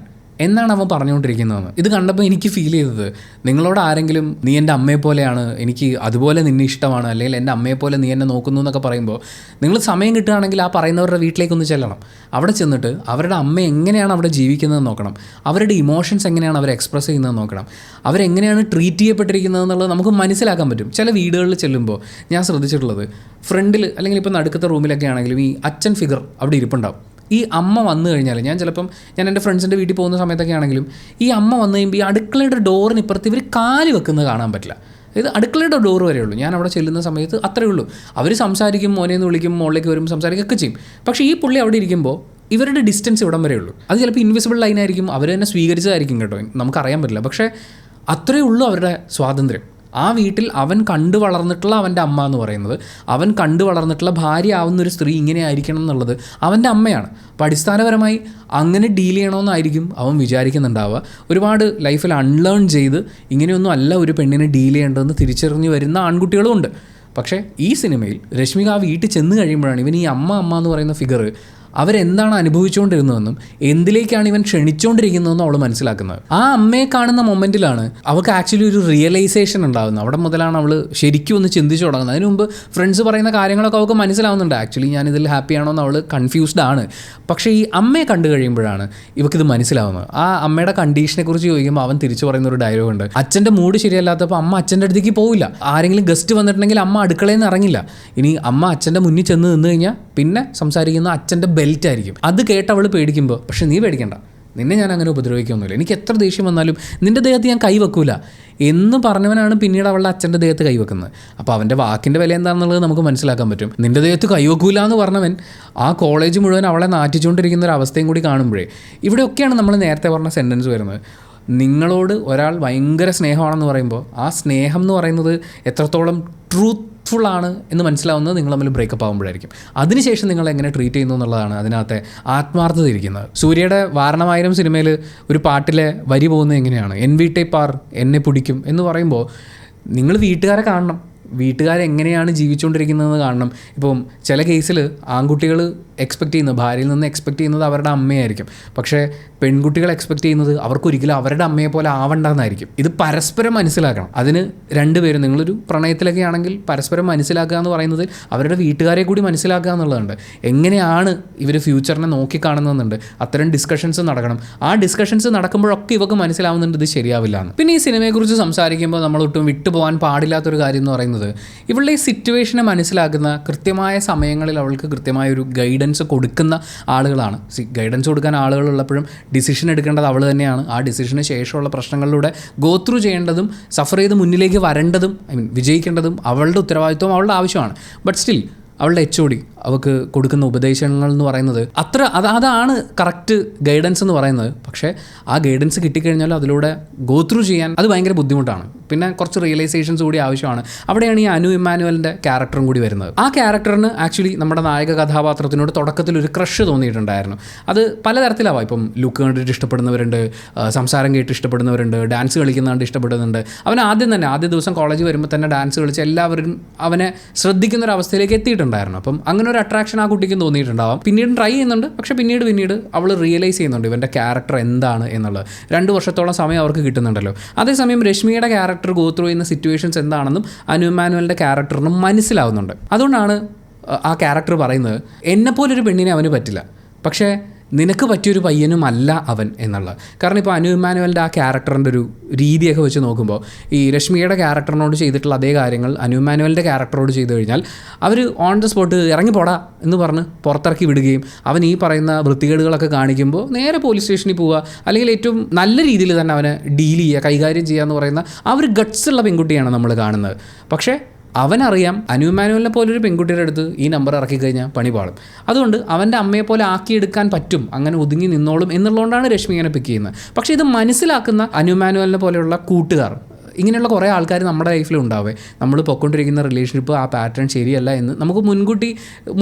എന്നാണ് അവൻ പറഞ്ഞുകൊണ്ടിരിക്കുന്നതെന്ന്. ഇത് കണ്ടപ്പോൾ എനിക്ക് ഫീൽ ചെയ്തത്, നിങ്ങളോട് ആരെങ്കിലും നീ എൻ്റെ അമ്മയെപ്പോലെയാണ്, എനിക്ക് അതുപോലെ നിന്നെ ഇഷ്ടമാണ്, അല്ലെങ്കിൽ എൻ്റെ അമ്മയെപ്പോലെ നീ എന്നെ നോക്കുന്നു എന്നൊക്കെ പറയുമ്പോൾ നിങ്ങൾ സമയം കിട്ടുകയാണെങ്കിൽ ആ പറയുന്നവരുടെ വീട്ടിലേക്കൊന്ന് ചെല്ലണം. അവിടെ ചെന്നിട്ട് അവരുടെ അമ്മ എങ്ങനെയാണ് അവിടെ ജീവിക്കുന്നതെന്ന് നോക്കണം, അവരുടെ ഇമോഷൻസ് എങ്ങനെയാണ് അവർ എക്സ്പ്രസ് ചെയ്യുന്നതെന്ന് നോക്കണം, അവരെങ്ങനെയാണ് ട്രീറ്റ് ചെയ്യപ്പെട്ടിരിക്കുന്നത് എന്നുള്ളത് നമുക്ക് മനസ്സിലാക്കാൻ പറ്റും. ചില വീടുകളിൽ ചെല്ലുമ്പോൾ ഞാൻ ശ്രദ്ധിച്ചിട്ടുള്ളത്, ഫ്രണ്ടിൽ അല്ലെങ്കിൽ ഇപ്പോൾ നടുക്കത്തെ റൂമിലൊക്കെ ആണെങ്കിലും ഈ അച്ഛൻ ഫിഗർ അവിടെ ഇരിപ്പുണ്ടാവും. ഈ അമ്മ വന്നു കഴിഞ്ഞാൽ, ഞാൻ എൻ്റെ ഫ്രണ്ട്സിൻ്റെ വീട്ടിൽ പോകുന്ന സമയത്തൊക്കെ ആണെങ്കിലും ഈ അമ്മ വന്നു കഴിയുമ്പോൾ ഈ അടുക്കളയുടെ ഡോറിന് ഇപ്പുറത്ത് ഇവർ കാല് വെക്കുന്നത് കാണാൻ പറ്റില്ല. ഇത് അടുക്കളയുടെ ഡോർ വരെ ഉള്ളൂ. ഞാൻ അവിടെ ചെല്ലുന്ന സമയത്ത് അത്രയേ ഉള്ളൂ. അവർ സംസാരിക്കും, മോനെന്ന് വിളിക്കും, മുകളിലേക്ക് വരും, സംസാരിക്കുകയൊക്കെ ചെയ്യും. പക്ഷേ ഈ പുള്ളി അവിടെ ഇരിക്കുമ്പോൾ ഇവരുടെ ഡിസ്റ്റൻസ് ഇവിടം വരെ ഉള്ളൂ. അത് ചിലപ്പോൾ ഇൻവിസിബിൾ ലൈനായിരിക്കും, അവർ തന്നെ സ്വീകരിച്ചതായിരിക്കും കേട്ടോ, നമുക്കറിയാൻ പറ്റില്ല. പക്ഷേ അത്രയേ ഉള്ളൂ അവരുടെ സ്വാതന്ത്ര്യം. ആ വീട്ടിൽ അവൻ കണ്ടു വളർന്നിട്ടുള്ള അവൻ്റെ അമ്മ എന്ന് പറയുന്നത്, അവൻ കണ്ടു വളർന്നിട്ടുള്ള ഭാര്യ ആവുന്നൊരു സ്ത്രീ ഇങ്ങനെ ആയിരിക്കണം എന്നുള്ളത് അവൻ്റെ അമ്മയാണ്. അപ്പോൾ അടിസ്ഥാനപരമായി അങ്ങനെ ഡീൽ ചെയ്യണമെന്നായിരിക്കും അവൻ വിചാരിക്കുന്നുണ്ടാവുക. ഒരുപാട് ലൈഫിൽ അൺലേൺ ചെയ്ത് ഇങ്ങനെയൊന്നും അല്ല ഒരു പെണ്ണിനെ ഡീൽ ചെയ്യേണ്ടതെന്ന് തിരിച്ചറിഞ്ഞ് വരുന്ന ആൺകുട്ടികളും ഉണ്ട്. പക്ഷേ ഈ സിനിമയിൽ രശ്മിക ആ വീട്ടിൽ ചെന്ന് കഴിയുമ്പോഴാണ് ഇവൻ ഈ അമ്മ എന്ന് പറയുന്ന ഫിഗർ അവരെന്താണ് അനുഭവിച്ചുകൊണ്ടിരുന്നതെന്നും എന്തിലേക്കാണ് ഇവൻ ക്ഷണിച്ചുകൊണ്ടിരിക്കുന്നതെന്നും അവൾ മനസ്സിലാക്കുന്നത്. ആ അമ്മയെ കാണുന്ന മൊമെൻറ്റിലാണ് അവൾക്ക് ആക്ച്വലി ഒരു റിയലൈസേഷൻ ഉണ്ടാകുന്നത്. അവിടെ മുതലാണ് അവൾ ശരിക്കും ഒന്ന് ചിന്തിച്ചു തുടങ്ങുന്നത്. അതിന് മുമ്പ് ഫ്രണ്ട്സ് പറയുന്ന കാര്യങ്ങളൊക്കെ അവൾക്ക് മനസ്സിലാവുന്നുണ്ട്, ആക്ച്വലി ഞാനിതിൽ ഹാപ്പിയാണോ എന്ന് അവൾ കൺഫ്യൂസ്ഡ് ആണ്. പക്ഷേ ഈ അമ്മയെ കണ്ടു കഴിയുമ്പോഴാണ് ഇവക്കിത് മനസ്സിലാവുന്നത്. ആ അമ്മയുടെ കണ്ടീഷനെ കുറിച്ച് ചോദിക്കുമ്പോൾ അവൻ തിരിച്ചു പറയുന്ന ഒരു ഡയലോഗ് ഉണ്ട്, അച്ഛൻ്റെ മൂഡ് ശരിയല്ലാത്തപ്പോൾ അമ്മ അച്ഛൻ്റെ അടുത്തേക്ക് പോവില്ല, ആരെങ്കിലും ഗസ്റ്റ് വന്നിട്ടുണ്ടെങ്കിൽ അമ്മ അടുക്കളയിൽ നിന്ന് ഇറങ്ങില്ല, ഇനി അമ്മ അച്ഛൻ്റെ മുന്നിൽ ചെന്ന് നിന്ന് കഴിഞ്ഞാൽ പിന്നെ സംസാരിക്കുന്ന അച്ഛൻ്റെ ബെൽറ്റ് ആയിരിക്കും. അത് കേട്ട് അവൾ പേടിക്കുമ്പോൾ, പക്ഷെ നീ പേടിക്കണ്ട, നിന്നെ ഞാൻ അങ്ങനെ ഉപദ്രവിക്കൊന്നുമില്ല, എനിക്ക് എത്ര ദേഷ്യം വന്നാലും നിൻ്റെ ദേഹത്ത് ഞാൻ കൈവെക്കൂല എന്ന് പറഞ്ഞവനാണ് പിന്നീട് അവളുടെ അച്ഛൻ്റെ ദേഹത്ത് കൈവെക്കുന്നത്. അപ്പോൾ അവൻ്റെ വാക്കിൻ്റെ വില എന്താണെന്നുള്ളത് നമുക്ക് മനസ്സിലാക്കാൻ പറ്റും. നിൻ്റെ ദേഹത്ത് കൈവെക്കൂല എന്ന് പറഞ്ഞവൻ ആ കോളേജ് മുഴുവൻ അവളെ നാറ്റിച്ചുകൊണ്ടിരിക്കുന്ന ഒരു അവസ്ഥയും കൂടി കാണുമ്പോഴേ ഇവിടെയൊക്കെയാണ് നമ്മൾ നേരത്തെ പറഞ്ഞ സെൻറ്റൻസ് വരുന്നത്. നിങ്ങളോട് ഒരാൾ ഭയങ്കര സ്നേഹമാണെന്ന് പറയുമ്പോൾ ആ സ്നേഹം എന്ന് പറയുന്നത് എത്രത്തോളം ട്രൂത്ത്ഫുള്ളാണ് എന്ന് മനസ്സിലാവുന്നത് നിങ്ങൾ തമ്മിൽ ബ്രേക്കപ്പ് ആകുമ്പോഴായിരിക്കും. അതിനുശേഷം നിങ്ങൾ എങ്ങനെ ട്രീറ്റ് ചെയ്യുന്നു എന്നുള്ളതാണ് അതിനകത്തെ ആത്മാർത്ഥത ഇരിക്കുന്നത്. സൂര്യയുടെ വാരണമായിരം സിനിമയിൽ ഒരു പാട്ടിലെ വരി പോകുന്നത് എങ്ങനെയാണ്, എൻ വീട്ടെ പാർ എന്നെ പിടിക്കും എന്ന് പറയുമ്പോൾ നിങ്ങൾ വീട്ടുകാരെ കാണണം, വീട്ടുകാരെങ്ങനെയാണ് ജീവിച്ചുകൊണ്ടിരിക്കുന്നതെന്ന് കാണണം. ഇപ്പം ചില കേസിൽ ആൺകുട്ടികൾ എക്സ്പെക്റ്റ് ചെയ്യുന്നത്, ഭാര്യയിൽ നിന്ന് എക്സ്പെക്റ്റ് ചെയ്യുന്നത് അവരുടെ അമ്മയായിരിക്കും. പക്ഷേ പെൺകുട്ടികൾ എക്സ്പെക്റ്റ് ചെയ്യുന്നത് അവർക്കൊരിക്കലും അവരുടെ അമ്മയെ പോലെ ആവണ്ടെന്നായിരിക്കും. ഇത് പരസ്പരം മനസ്സിലാക്കണം. അതിന് രണ്ടുപേരും, നിങ്ങളൊരു പ്രണയത്തിലൊക്കെ ആണെങ്കിൽ പരസ്പരം മനസ്സിലാക്കുക എന്ന് പറയുന്നത് അവരുടെ വീട്ടുകാരെ കൂടി മനസ്സിലാക്കുക എന്നുള്ളതുണ്ട്. എങ്ങനെയാണ് ഇവർ ഫ്യൂച്ചറിനെ നോക്കിക്കാണുന്നതെന്നുണ്ട്. അത്തരം ഡിസ്കഷൻസ് നടക്കണം. ആ ഡിസ്കഷൻസ് നടക്കുമ്പോഴൊക്കെ ഇവർക്ക് മനസ്സിലാവുന്നുണ്ട് ഇത് ശരിയാവില്ല എന്ന്. പിന്നെ ഈ സിനിമയെക്കുറിച്ച് സംസാരിക്കുമ്പോൾ നമ്മളൊട്ടും വിട്ടുപോകാൻ പാടില്ലാത്തൊരു കാര്യം എന്ന് പറയുന്നത്, ഇവളുടെ ഈ സിറ്റുവേഷനെ മനസ്സിലാക്കുന്ന കൃത്യമായ സമയങ്ങളിൽ അവൾക്ക് കൃത്യമായ ഒരു ഗൈഡൻസ് കൊടുക്കുന്ന ആളുകളാണ്. ഗൈഡൻസ് കൊടുക്കാൻ ആളുകളുള്ളപ്പോഴും ഡിസിഷൻ എടുക്കേണ്ടത് അവൾ തന്നെയാണ്. ആ ഡിസിഷന് ശേഷമുള്ള പ്രശ്നങ്ങളിലൂടെ ഗോ ത്രൂ ചെയ്യേണ്ടതും സഫർ ചെയ്ത് മുന്നിലേക്ക് വരേണ്ടതും വിജയിക്കേണ്ടതും അവളുടെ ഉത്തരവാദിത്വം, അവളുടെ ആവശ്യമാണ്. ബട്ട് സ്റ്റിൽ അവളുടെ HOD അവൾക്ക് കൊടുക്കുന്ന ഉപദേശങ്ങൾ എന്ന് പറയുന്നത് അതാണ് കറക്റ്റ് ഗൈഡൻസ് എന്ന് പറയുന്നത്. പക്ഷേ ആ ഗൈഡൻസ് കിട്ടിക്കഴിഞ്ഞാൽ അതിലൂടെ ഗോ ത്രൂ ചെയ്യാൻ അത് ഭയങ്കര ബുദ്ധിമുട്ടാണ്. പിന്നെ കുറച്ച് റിയലൈസേഷൻസ് കൂടി ആവശ്യമാണ്. അവിടെയാണ് ഈ അനു ഇമ്മാനുവലിൻ്റെ ക്യാരക്ടറും കൂടി വരുന്നത്. ആ ക്യാരക്ടറിന് ആക്ച്വലി നമ്മുടെ നായക കഥാപാത്രത്തിനോട് തുടക്കത്തിൽ ഒരു ക്രഷ് തോന്നിയിട്ടുണ്ടായിരുന്നു. അത് പലതരത്തിലാവാം. ഇപ്പം ലുക്ക് കണ്ടിട്ട് ഇഷ്ടപ്പെടുന്നവരുണ്ട്, സംസാരം കേട്ട് ഇഷ്ടപ്പെടുന്നവരുണ്ട്, ഡാൻസ് കളിക്കുന്നതുകൊണ്ട് ഇഷ്ടപ്പെടുന്നുണ്ട്. അവൻ ആദ്യ ദിവസം കോളേജ് വരുമ്പോൾ തന്നെ ഡാൻസ് കളിച്ച് എല്ലാവരും അവനെ ശ്രദ്ധിക്കുന്നൊരവസ്ഥയിലേക്ക് എത്തിയിട്ടുണ്ടായിരുന്നു. അപ്പം അങ്ങനെ ഒരു അട്രാക്ഷൻ ആ കുട്ടിക്ക് തോന്നിയിട്ടുണ്ടാവാം. പിന്നീട് ട്രൈ ചെയ്യുന്നുണ്ട്. പക്ഷേ പിന്നീട് അവൾ റിയലൈസ് ചെയ്യുന്നുണ്ട് ഇവൻ്റെ ക്യാരക്ടർ എന്താണ് എന്നുള്ളത്. 2 വർഷത്തോളം സമയം അവർക്ക് കിട്ടുന്നുണ്ടല്ലോ. അതേസമയം രശ്മിയുടെ ക്യാരക്ടർ ഗോ ത്രൂ ചെയ്യുന്ന സിറ്റുവേഷൻസ് എന്താണെന്നും അനു ഇമ്മാനുവലിൻ്റെ ക്യാരക്ടറിനും മനസ്സിലാവുന്നുണ്ട്. അതുകൊണ്ടാണ് ആ ക്യാരക്ടർ പറയുന്നത് എന്നെപ്പോലൊരു പെണ്ണിനെ അവന് പറ്റില്ല, പക്ഷേ നിനക്ക് പറ്റിയൊരു പയ്യനുമല്ല അവൻ എന്നുള്ളത്. കാരണം ഇപ്പോൾ അനു ഇമ്മാനുവലിൻ്റെ ആ ക്യാരക്ടറിൻ്റെ ഒരു രീതിയൊക്കെ വെച്ച് നോക്കുമ്പോൾ ഈ രശ്മിയുടെ ക്യാരക്ടറിനോട് ചെയ്തിട്ടുള്ള അതേ കാര്യങ്ങൾ അനു ഇമ്മാനുവലിൻ്റെ ക്യാരക്ടറോട് ചെയ്തു കഴിഞ്ഞാൽ അവർ ഓൺ ദ സ്പോട്ട് ഇറങ്ങിപ്പോടാ എന്ന് പറഞ്ഞ് പുറത്തിറക്കി വിടുകയും അവൻ ഈ പറയുന്ന വൃത്തികേടുകളൊക്കെ കാണിക്കുമ്പോൾ നേരെ പോലീസ് സ്റ്റേഷനിൽ പോവുക, അല്ലെങ്കിൽ ഏറ്റവും നല്ല രീതിയിൽ തന്നെ അവനെ ഡീൽ ചെയ്യുക, കൈകാര്യം ചെയ്യുക എന്ന് പറയുന്ന ആ ഒരു ഗട്ട്സുള്ള പെൺകുട്ടിയാണ് നമ്മൾ കാണുന്നത്. പക്ഷേ അവനറിയാം അനു ഇമ്മാനുവലിനെ പോലൊരു പെൺകുട്ടിയുടെ അടുത്ത് ഈ നമ്പർ ഇറക്കി കഴിഞ്ഞാൽ പണി പാടും. അതുകൊണ്ട് അവൻ്റെ അമ്മയെ പോലെ ആക്കിയെടുക്കാൻ പറ്റും, അങ്ങനെ ഒതുങ്ങി നിന്നോളും എന്നുള്ളതുകൊണ്ടാണ് രശ്മി ഇങ്ങനെ പിക്ക് ചെയ്യുന്നത്. പക്ഷേ ഇത് മനസ്സിലാക്കുന്ന അനു ഇമ്മാനുവലിനെ പോലെയുള്ള കൂട്ടുകാർ, ഇങ്ങനെയുള്ള കുറേ ആൾക്കാർ നമ്മുടെ ലൈഫിൽ ഉണ്ടാവേ. നമ്മൾ പൊയ്ക്കൊണ്ടിരിക്കുന്ന റിലേഷൻഷിപ്പ് ആ പാറ്റേൺ ശരിയല്ല എന്ന് നമുക്ക് മുൻകൂട്ടി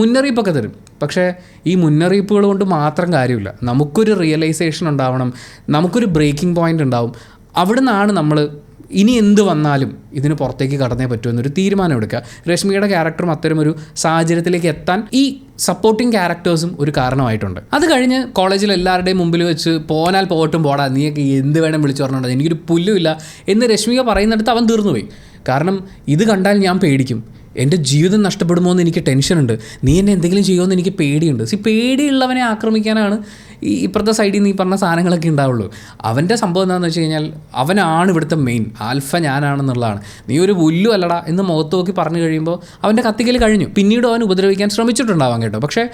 മുന്നറിയിപ്പൊക്കെ തരും. പക്ഷേ ഈ മുന്നറിയിപ്പുകൾ കൊണ്ട് മാത്രം കാര്യമില്ല. നമുക്കൊരു റിയലൈസേഷൻ ഉണ്ടാവണം, നമുക്കൊരു ബ്രേക്കിംഗ് പോയിൻ്റ് ഉണ്ടാവും. അവിടെ നിന്നാണ് നമ്മൾ ഇനി എന്ത് വന്നാലും ഇതിന് പുറത്തേക്ക് കടന്നേ പറ്റുമെന്നൊരു തീരുമാനം എടുക്കുക. രശ്മിയുടെ ക്യാരക്ടറും അത്തരമൊരു സാഹചര്യത്തിലേക്ക് എത്താൻ ഈ സപ്പോർട്ടിങ് ക്യാരക്ടേഴ്സും ഒരു കാരണമായിട്ടുണ്ട്. അത് കഴിഞ്ഞ് കോളേജിൽ എല്ലാവരുടെയും മുമ്പിൽ വെച്ച് പോനാൽ പോട്ടും പോടാ, നീയൊക്കെ എന്ത് വേണം വിളിച്ചു പറഞ്ഞിട്ടുണ്ട്, എനിക്കൊരു പുല്ലുമില്ല എന്ന് രശ്മിക പറയുന്നിടത്ത് അവൻ തീർന്നുപോയി. കാരണം ഇത് കണ്ടാൽ ഞാൻ പേടിക്കും, എൻ്റെ ജീവിതം നഷ്ടപ്പെടുമോ എന്ന് എനിക്ക് ടെൻഷനുണ്ട്, നീ എന്നെ എന്തെങ്കിലും ചെയ്യുമോ എനിക്ക് പേടിയുണ്ട്. പേടിയുള്ളവനെ ആക്രമിക്കാനാണ് ഈ ഇപ്പുറത്തെ സൈഡിൽ നിന്ന് ഈ പറഞ്ഞ സാധനങ്ങളൊക്കെ ഉണ്ടാവുള്ളൂ. അവൻ്റെ സംഭവം എന്താണെന്ന് വെച്ച് കഴിഞ്ഞാൽ അവനാണ് ഇവിടുത്തെ മെയിൻ ആൽഫ, ഞാനാണെന്നുള്ളതാണ്. നീ ഒരു പുല്ലു അല്ലടാ എന്ന് മുഖത്ത് നോക്കി പറഞ്ഞു കഴിയുമ്പോൾ അവൻ്റെ കത്തിക്കൽ കഴിഞ്ഞു. പിന്നീട് അവൻ ഉപദ്രവിക്കാൻ ശ്രമിച്ചിട്ടുണ്ടാവാം കേട്ടോ. പക്ഷേ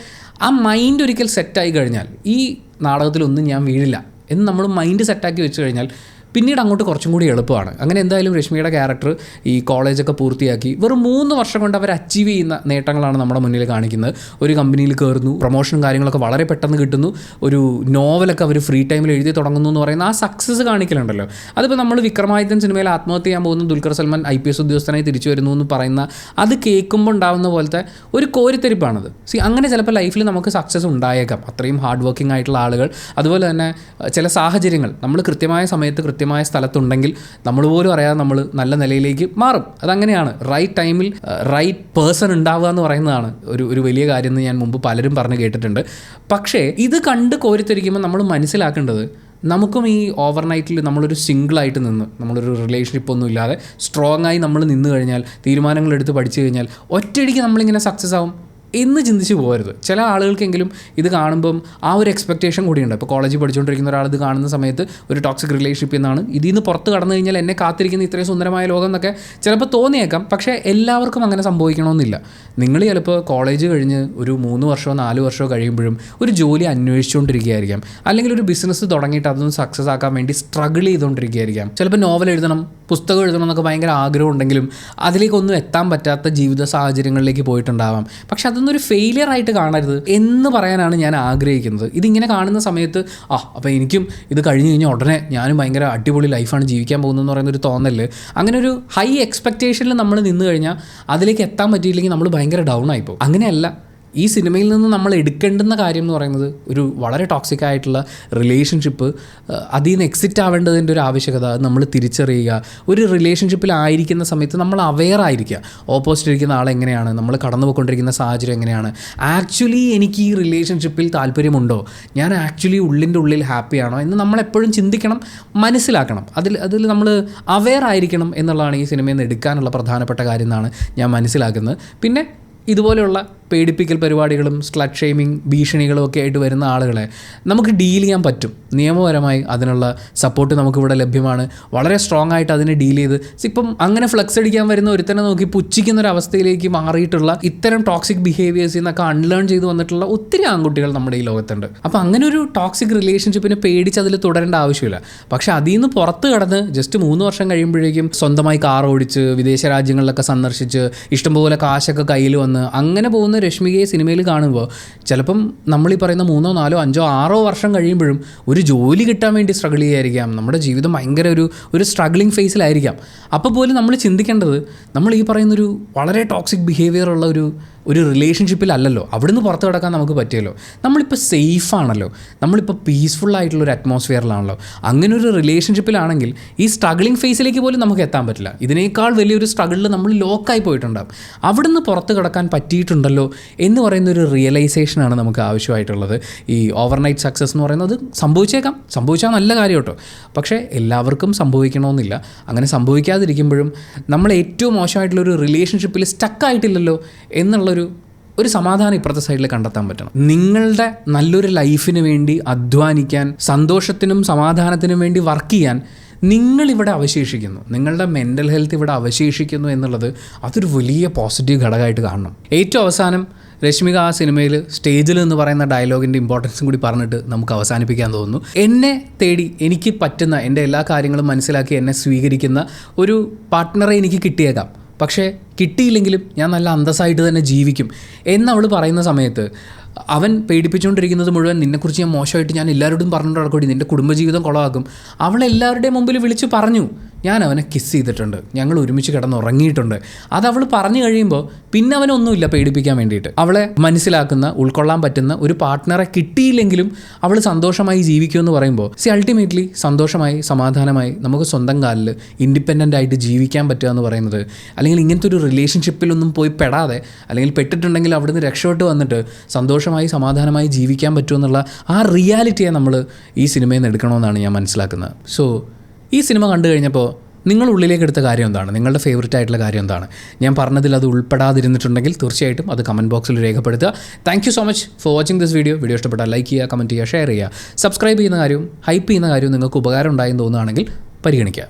ആ മൈൻഡ് ഒരിക്കൽ സെറ്റായി കഴിഞ്ഞാൽ ഈ നാടകത്തിലൊന്നും ഞാൻ വീഴില്ല എന്ന് നമ്മൾ മൈൻഡ് സെറ്റാക്കി വെച്ച് കഴിഞ്ഞാൽ പിന്നീട് അങ്ങോട്ട് കുറച്ചും കൂടി എളുപ്പമാണ്. അങ്ങനെ എന്തായാലും രശ്മിയുടെ ക്യാരക്ടർ ഈ കോളേജൊക്കെ പൂർത്തിയാക്കി വെറും 3 വർഷം കൊണ്ട് അവർ അച്ചീവ് ചെയ്യുന്ന നേട്ടങ്ങളാണ് നമ്മുടെ മുന്നിൽ കാണിക്കുന്നത്. ഒരു കമ്പനിയിൽ കയറുന്നു, പ്രൊമോഷനും കാര്യങ്ങളൊക്കെ വളരെ പെട്ടെന്ന് കിട്ടുന്നു, ഒരു നോവലൊക്കെ അവർ ഫ്രീ ടൈമിൽ എഴുതി തുടങ്ങുന്നു എന്ന് പറയുന്ന ആ സക്സസ് കാണിക്കലുണ്ടല്ലോ. അതിപ്പോൾ നമ്മൾ വിക്രമാദിത്യൻ സിനിമയിൽ ആത്മഹത്യ ചെയ്യാൻ പോകുന്ന ദുൽഖർ സൽമാൻ IPS ഉദ്യോഗസ്ഥനായി തിരിച്ചു വരുന്നു എന്ന് പറയുന്ന അത് കേൾക്കുമ്പോൾ ഉണ്ടാകുന്ന പോലത്തെ ഒരു കോരിത്തെരിപ്പാണത്. അങ്ങനെ ചിലപ്പോൾ ലൈഫിൽ നമുക്ക് സക്സസ് ഉണ്ടായേക്കാം, അത്രയും ഹാർഡ് വർക്കിംഗ് ആയിട്ടുള്ള ആളുകൾ. അതുപോലെ തന്നെ ചില സാഹചര്യങ്ങൾ നമ്മൾ കൃത്യമായ സമയത്ത് കൃത്യമായ സ്ഥലത്തുണ്ടെങ്കിൽ നമ്മൾ പോലും അറിയാതെ നമ്മൾ നല്ല നിലയിലേക്ക് മാറും. അതങ്ങനെയാണ്. റൈറ്റ് ടൈമിൽ റൈറ്റ് പേഴ്സൺ ഉണ്ടാവുക എന്ന് പറയുന്നതാണ് ഒരു വലിയ കാര്യം എന്ന് ഞാൻ മുമ്പ് പലരും പറഞ്ഞ് കേട്ടിട്ടുണ്ട്. പക്ഷേ ഇത് കണ്ട് കോരിത്തെരിക്കുമ്പോൾ നമ്മൾ മനസ്സിലാക്കേണ്ടത് നമുക്കും ഈ ഓവർനൈറ്റിൽ നമ്മളൊരു സിംഗിളായിട്ട് നിന്ന് നമ്മളൊരു റിലേഷൻഷിപ്പ് ഒന്നും ഇല്ലാതെ സ്ട്രോങ് ആയി നമ്മൾ നിന്ന് കഴിഞ്ഞാൽ, തീരുമാനങ്ങളെടുത്ത് പഠിച്ചു കഴിഞ്ഞാൽ ഒറ്റയടിക്ക് നമ്മളിങ്ങനെ സക്സസ് ആവും എന്ന് ചിന്തിച്ച് പോകരുത്. ചില ആളുകൾക്കെങ്കിലും ഇത് കാണുമ്പം ആ ഒരു എക്സ്പെക്റ്റേഷൻ കൂടിയുണ്ട്. ഇപ്പോൾ കോളേജിൽ പഠിച്ചുകൊണ്ടിരിക്കുന്ന ഒരാൾ ഇത് കാണുന്ന സമയത്ത് ഒരു ടോക്സിക് റിലേഷൻഷിപ്പ് എന്നാണ്, ഇതിൽ നിന്ന് പുറത്ത് കടന്നു കഴിഞ്ഞാൽ എന്നെ കാത്തിരിക്കുന്ന ഇത്രയും സുന്ദരമായ ലോകം എന്നൊക്കെ ചിലപ്പോൾ തോന്നിയേക്കാം. പക്ഷേ എല്ലാവർക്കും അങ്ങനെ സംഭവിക്കണമെന്നില്ല. നിങ്ങൾ ചിലപ്പോൾ കോളേജ് കഴിഞ്ഞ് ഒരു 3 വർഷമോ 4 വർഷമോ കഴിയുമ്പോഴും ഒരു ജോലി അന്വേഷിച്ചുകൊണ്ടിരിക്കുകയായിരിക്കാം, അല്ലെങ്കിൽ ഒരു ബിസിനസ് തുടങ്ങിയിട്ട് അതൊന്നും സക്സസ് ആക്കാൻ വേണ്ടി സ്ട്രഗിൾ ചെയ്തുകൊണ്ടിരിക്കുകയായിരിക്കാം. ചിലപ്പോൾ നോവൽ എഴുതണം, പുസ്തകം എഴുതണം എന്നൊക്കെ ഭയങ്കര ആഗ്രഹം ഉണ്ടെങ്കിലും അതിലേക്കൊന്നും എത്താൻ പറ്റാത്ത ജീവിത സാഹചര്യങ്ങളിലേക്ക് പോയിട്ടുണ്ടാവാം. പക്ഷെ അതൊന്നൊരു ഫെയിലിയർ ആയിട്ട് കാണരുത് എന്ന് പറയാനാണ് ഞാൻ ആഗ്രഹിക്കുന്നത്. ഇതിങ്ങനെ കാണുന്ന സമയത്ത് അപ്പോൾ എനിക്കും ഇത് കഴിഞ്ഞ് കഴിഞ്ഞാൽ ഉടനെ ഞാനും ഭയങ്കര അടിപൊളി ലൈഫാണ് ജീവിക്കാൻ പോകുന്നതെന്ന് പറയുന്നൊരു തോന്നല്, അങ്ങനെ ഒരു ഹൈ എക്സ്പെക്റ്റേഷനിൽ നമ്മൾ നിന്ന് കഴിഞ്ഞാൽ അതിലേക്ക് എത്താൻ പറ്റിയില്ലെങ്കിൽ നമ്മൾ ഭയങ്കര ഡൗൺ ആയിപ്പോകും. അങ്ങനെയല്ല. ഈ സിനിമയിൽ നിന്ന് നമ്മൾ എടുക്കേണ്ടുന്ന കാര്യം എന്ന് പറയുന്നത് ഒരു വളരെ ടോക്സിക് ആയിട്ടുള്ള റിലേഷൻഷിപ്പ്, അതിൽ നിന്ന് എക്സിറ്റ് ആവേണ്ടതിൻ്റെ ഒരു ആവശ്യകത നമ്മൾ തിരിച്ചറിയുക. ഒരു റിലേഷൻഷിപ്പിലായിരിക്കുന്ന സമയത്ത് നമ്മൾ അവെയർ ആയിരിക്കുക. ഓപ്പോസിറ്റ് ഇരിക്കുന്ന ആളെങ്ങനെയാണ്, നമ്മൾ കടന്നു പോയിക്കൊണ്ടിരിക്കുന്ന സാഹചര്യം എങ്ങനെയാണ്, ആക്ച്വലി എനിക്ക് ഈ റിലേഷൻഷിപ്പിൽ താല്പര്യമുണ്ടോ, ഞാൻ ആക്ച്വലി ഉള്ളിൻ്റെ ഉള്ളിൽ ഹാപ്പിയാണോ എന്ന് നമ്മളെപ്പോഴും ചിന്തിക്കണം, മനസ്സിലാക്കണം. അതിൽ നമ്മൾ അവെയർ ആയിരിക്കണം എന്നുള്ളതാണ് ഈ സിനിമയിൽ നിന്ന് എടുക്കാനുള്ള പ്രധാനപ്പെട്ട കാര്യം എന്നാണ് ഞാൻ മനസ്സിലാക്കുന്നത്. പിന്നെ ഇതുപോലെയുള്ള പേടിപ്പിക്കൽ പരിപാടികളും സ്ലട്ട് ഷെയ്മിങ് ഭീഷണികളും ഒക്കെ ആയിട്ട് വരുന്ന ആളുകളെ നമുക്ക് ഡീൽ ചെയ്യാൻ പറ്റും. നിയമപരമായി അതിനുള്ള സപ്പോർട്ട് നമുക്കിവിടെ ലഭ്യമാണ്. വളരെ സ്ട്രോങ് ആയിട്ട് അതിനെ ഡീൽ ചെയ്ത് ഇപ്പം അങ്ങനെ ഫ്ലക്സ് അടിക്കാൻ വരുന്ന ഒരുത്തനെ നോക്കി പുച്ഛിക്കുന്നൊരവസ്ഥയിലേക്ക് മാറിയിട്ടുള്ള ഇത്തരം ടോക്സിക് ബിഹേവിയേഴ്സിൽ നിന്നൊക്കെ അൺലേൺ ചെയ്ത് വന്നിട്ടുള്ള ഒത്തിരി ആൺകുട്ടികൾ നമ്മുടെ ഈ ലോകത്തുണ്ട്. അപ്പോൾ അങ്ങനെ ഒരു ടോക്സിക് റിലേഷൻഷിപ്പിനെ പേടിച്ച് അതിൽ തുടരേണ്ട ആവശ്യമില്ല. പക്ഷേ അതിൽ നിന്ന് പുറത്ത് കടന്ന് ജസ്റ്റ് 3 വർഷം കഴിയുമ്പോഴേക്കും സ്വന്തമായി കാർ ഓടിച്ച് വിദേശ രാജ്യങ്ങളിലൊക്കെ സന്ദർശിച്ച് ഇഷ്ടംപോലെ കാശൊക്കെ കയ്യിൽ വന്ന് അങ്ങനെ പോകുന്ന രശ്മികയെ സിനിമയിൽ കാണുമ്പോൾ ചിലപ്പം നമ്മളീ പറയുന്ന 3, 4, 5, 6 വർഷം കഴിയുമ്പോഴും ഒരു ജോലി കിട്ടാൻ വേണ്ടി സ്ട്രഗിൾ ചെയ്യായിരിക്കാം. നമ്മുടെ ജീവിതം ഭയങ്കര ഒരു സ്ട്രഗ്ലിംഗ് ഫേസിലായിരിക്കാം. അപ്പോൾ പോലും നമ്മൾ ചിന്തിക്കേണ്ടത് നമ്മൾ ഈ പറയുന്നൊരു വളരെ ടോക്സിക് ബിഹേവിയർ ഉള്ള ഒരു റിലേഷൻഷിപ്പിലല്ലല്ലോ, അവിടുന്ന് പുറത്ത് കിടക്കാൻ നമുക്ക് പറ്റിയല്ലോ. നമ്മളിപ്പോൾ സേഫാണല്ലോ, നമ്മളിപ്പോൾ പീസ്ഫുള്ളായിട്ടുള്ളൊരു അറ്റ്മോസ്ഫിയറിലാണല്ലോ. അങ്ങനെ ഒരു റിലേഷൻഷിപ്പിലാണെങ്കിൽ ഈ സ്ട്രഗ്ലിംഗ് ഫേസിലേക്ക് പോലും നമുക്ക് എത്താൻ പറ്റില്ല. ഇതിനേക്കാൾ വലിയൊരു സ്ട്രഗിളിൽ നമ്മൾ ലോക്കായി പോയിട്ടുണ്ടാകും. അവിടുന്ന് പുറത്ത് കിടക്കാൻ പറ്റിയിട്ടുണ്ടല്ലോ എന്ന് പറയുന്നൊരു റിയലൈസേഷനാണ് നമുക്ക് ആവശ്യമായിട്ടുള്ളത്. ഈ ഓവർനൈറ്റ് സക്സസ് എന്ന് പറയുന്നത് സംഭവിച്ചാൽ നല്ല കാര്യം കേട്ടോ. പക്ഷേ എല്ലാവർക്കും സംഭവിക്കണമെന്നില്ല. അങ്ങനെ സംഭവിക്കാതിരിക്കുമ്പോഴും നമ്മൾ ഏറ്റവും മോശമായിട്ടുള്ളൊരു റിലേഷൻഷിപ്പിൽ സ്റ്റക്കായിട്ടില്ലല്ലോ എന്നുള്ളൊരു സമാധാനം ഇപ്പുറത്തെ സൈഡിൽ കണ്ടെത്താൻ പറ്റണം. നിങ്ങളുടെ നല്ലൊരു ലൈഫിന് വേണ്ടി അധ്വാനിക്കാൻ, സന്തോഷത്തിനും സമാധാനത്തിനും വേണ്ടി വർക്ക് ചെയ്യാൻ നിങ്ങളിവിടെ അവശേഷിക്കുന്നു, നിങ്ങളുടെ മെൻ്റൽ ഹെൽത്ത് ഇവിടെ അവശേഷിക്കുന്നു എന്നുള്ളത് അതൊരു വലിയ പോസിറ്റീവ് ഘടകമായിട്ട് കാണണം. ഏറ്റവും അവസാനം രശ്മിക ആ സിനിമയിൽ സ്റ്റേജിൽ എന്ന് പറയുന്ന ഡയലോഗിൻ്റെ ഇമ്പോർട്ടൻസും കൂടി പറഞ്ഞിട്ട് നമുക്ക് അവസാനിപ്പിക്കാൻ തോന്നുന്നു. എന്നെ തേടി എനിക്ക് പറ്റുന്ന എൻ്റെ എല്ലാ കാര്യങ്ങളും മനസ്സിലാക്കി എന്നെ സ്വീകരിക്കുന്ന ഒരു പാർട്ട്ണറെ എനിക്ക് കിട്ടിയേക്കാം, പക്ഷേ കിട്ടിയില്ലെങ്കിലും ഞാൻ നല്ല അന്തസ്സായിട്ട് തന്നെ ജീവിക്കും എന്നവൾ പറയുന്ന സമയത്ത് അവൻ പേടിപ്പിച്ചുകൊണ്ടിരിക്കുന്നത് മുഴുവൻ നിന്നെക്കുറിച്ച് ഞാൻ മോശമായിട്ട് ഞാൻ എല്ലാവരോടും പറഞ്ഞിട്ട് നടക്കൂടി, നിൻ്റെ കുടുംബജീവിതം കുളമാക്കും. അവൾ എല്ലാവരുടെയും മുമ്പിൽ വിളിച്ച് പറഞ്ഞു, ഞാൻ അവനെ കിസ് ചെയ്തിട്ടുണ്ട്, ഞങ്ങൾ ഒരുമിച്ച് കിടന്നുറങ്ങിയിട്ടുണ്ട്. അതവൾ പറഞ്ഞു കഴിയുമ്പോൾ പിന്നെ അവനൊന്നുമില്ല പേടിപ്പിക്കാൻ വേണ്ടിയിട്ട്. അവളെ മനസ്സിലാക്കുന്ന, ഉൾക്കൊള്ളാൻ പറ്റുന്ന ഒരു പാർട്ട്ണറെ കിട്ടിയില്ലെങ്കിലും അവൾ സന്തോഷമായി ജീവിക്കുമെന്ന് പറയുമ്പോൾ അൾട്ടിമേറ്റ്ലി സന്തോഷമായി സമാധാനമായി നമുക്ക് സ്വന്തം കാലിൽ ഇൻഡിപെൻഡൻ്റ് ആയിട്ട് ജീവിക്കാൻ പറ്റുക എന്ന് പറയുന്നത്, അല്ലെങ്കിൽ ഇങ്ങനത്തെ ഒരു റിലേഷൻഷിപ്പിലൊന്നും പോയി പെടാതെ, അല്ലെങ്കിൽ പെട്ടിട്ടുണ്ടെങ്കിൽ അവിടുന്ന് രക്ഷപ്പെട്ട് വന്നിട്ട് സന്തോഷമായി സമാധാനമായി ജീവിക്കാൻ പറ്റുമെന്നുള്ള ആ റിയാലിറ്റിയെ നമ്മൾ ഈ സിനിമയിൽ നിന്ന് എടുക്കണമെന്നാണ് ഞാൻ മനസ്സിലാക്കുന്നത്. സോ ഈ സിനിമ കണ്ടു കഴിഞ്ഞപ്പോൾ നിങ്ങൾ ഉള്ളിലേക്ക് എടുത്ത കാര്യം എന്താണ്? നിങ്ങളുടെ ഫേവറേറ്റ് ആയിട്ടുള്ള കാര്യം എന്താണ്? ഞാൻ പറഞ്ഞതിൽ അത് ഉൾപ്പെടാതിരുന്നിട്ടുണ്ടെങ്കിൽ തീർച്ചയായിട്ടും അത് കമൻറ്റ് ബോക്സിൽ രേഖപ്പെടുത്തുക. Thank you so much for watching this video. Video ഇഷ്ടപ്പെട്ടാൽ ലൈക്ക് ചെയ്യുക, കമൻറ്റ് ചെയ്യുക, ഷെയർ ചെയ്യുക. സബ്സ്ക്രൈബ് ചെയ്യുന്ന കാര്യവും ഹൈപ്പ് ചെയ്യുന്ന കാര്യവും നിങ്ങൾക്ക് ഉപകാരം ഉണ്ടായെന്ന് തോന്നുകയാണെങ്കിൽ പരിഗണിക്കുക.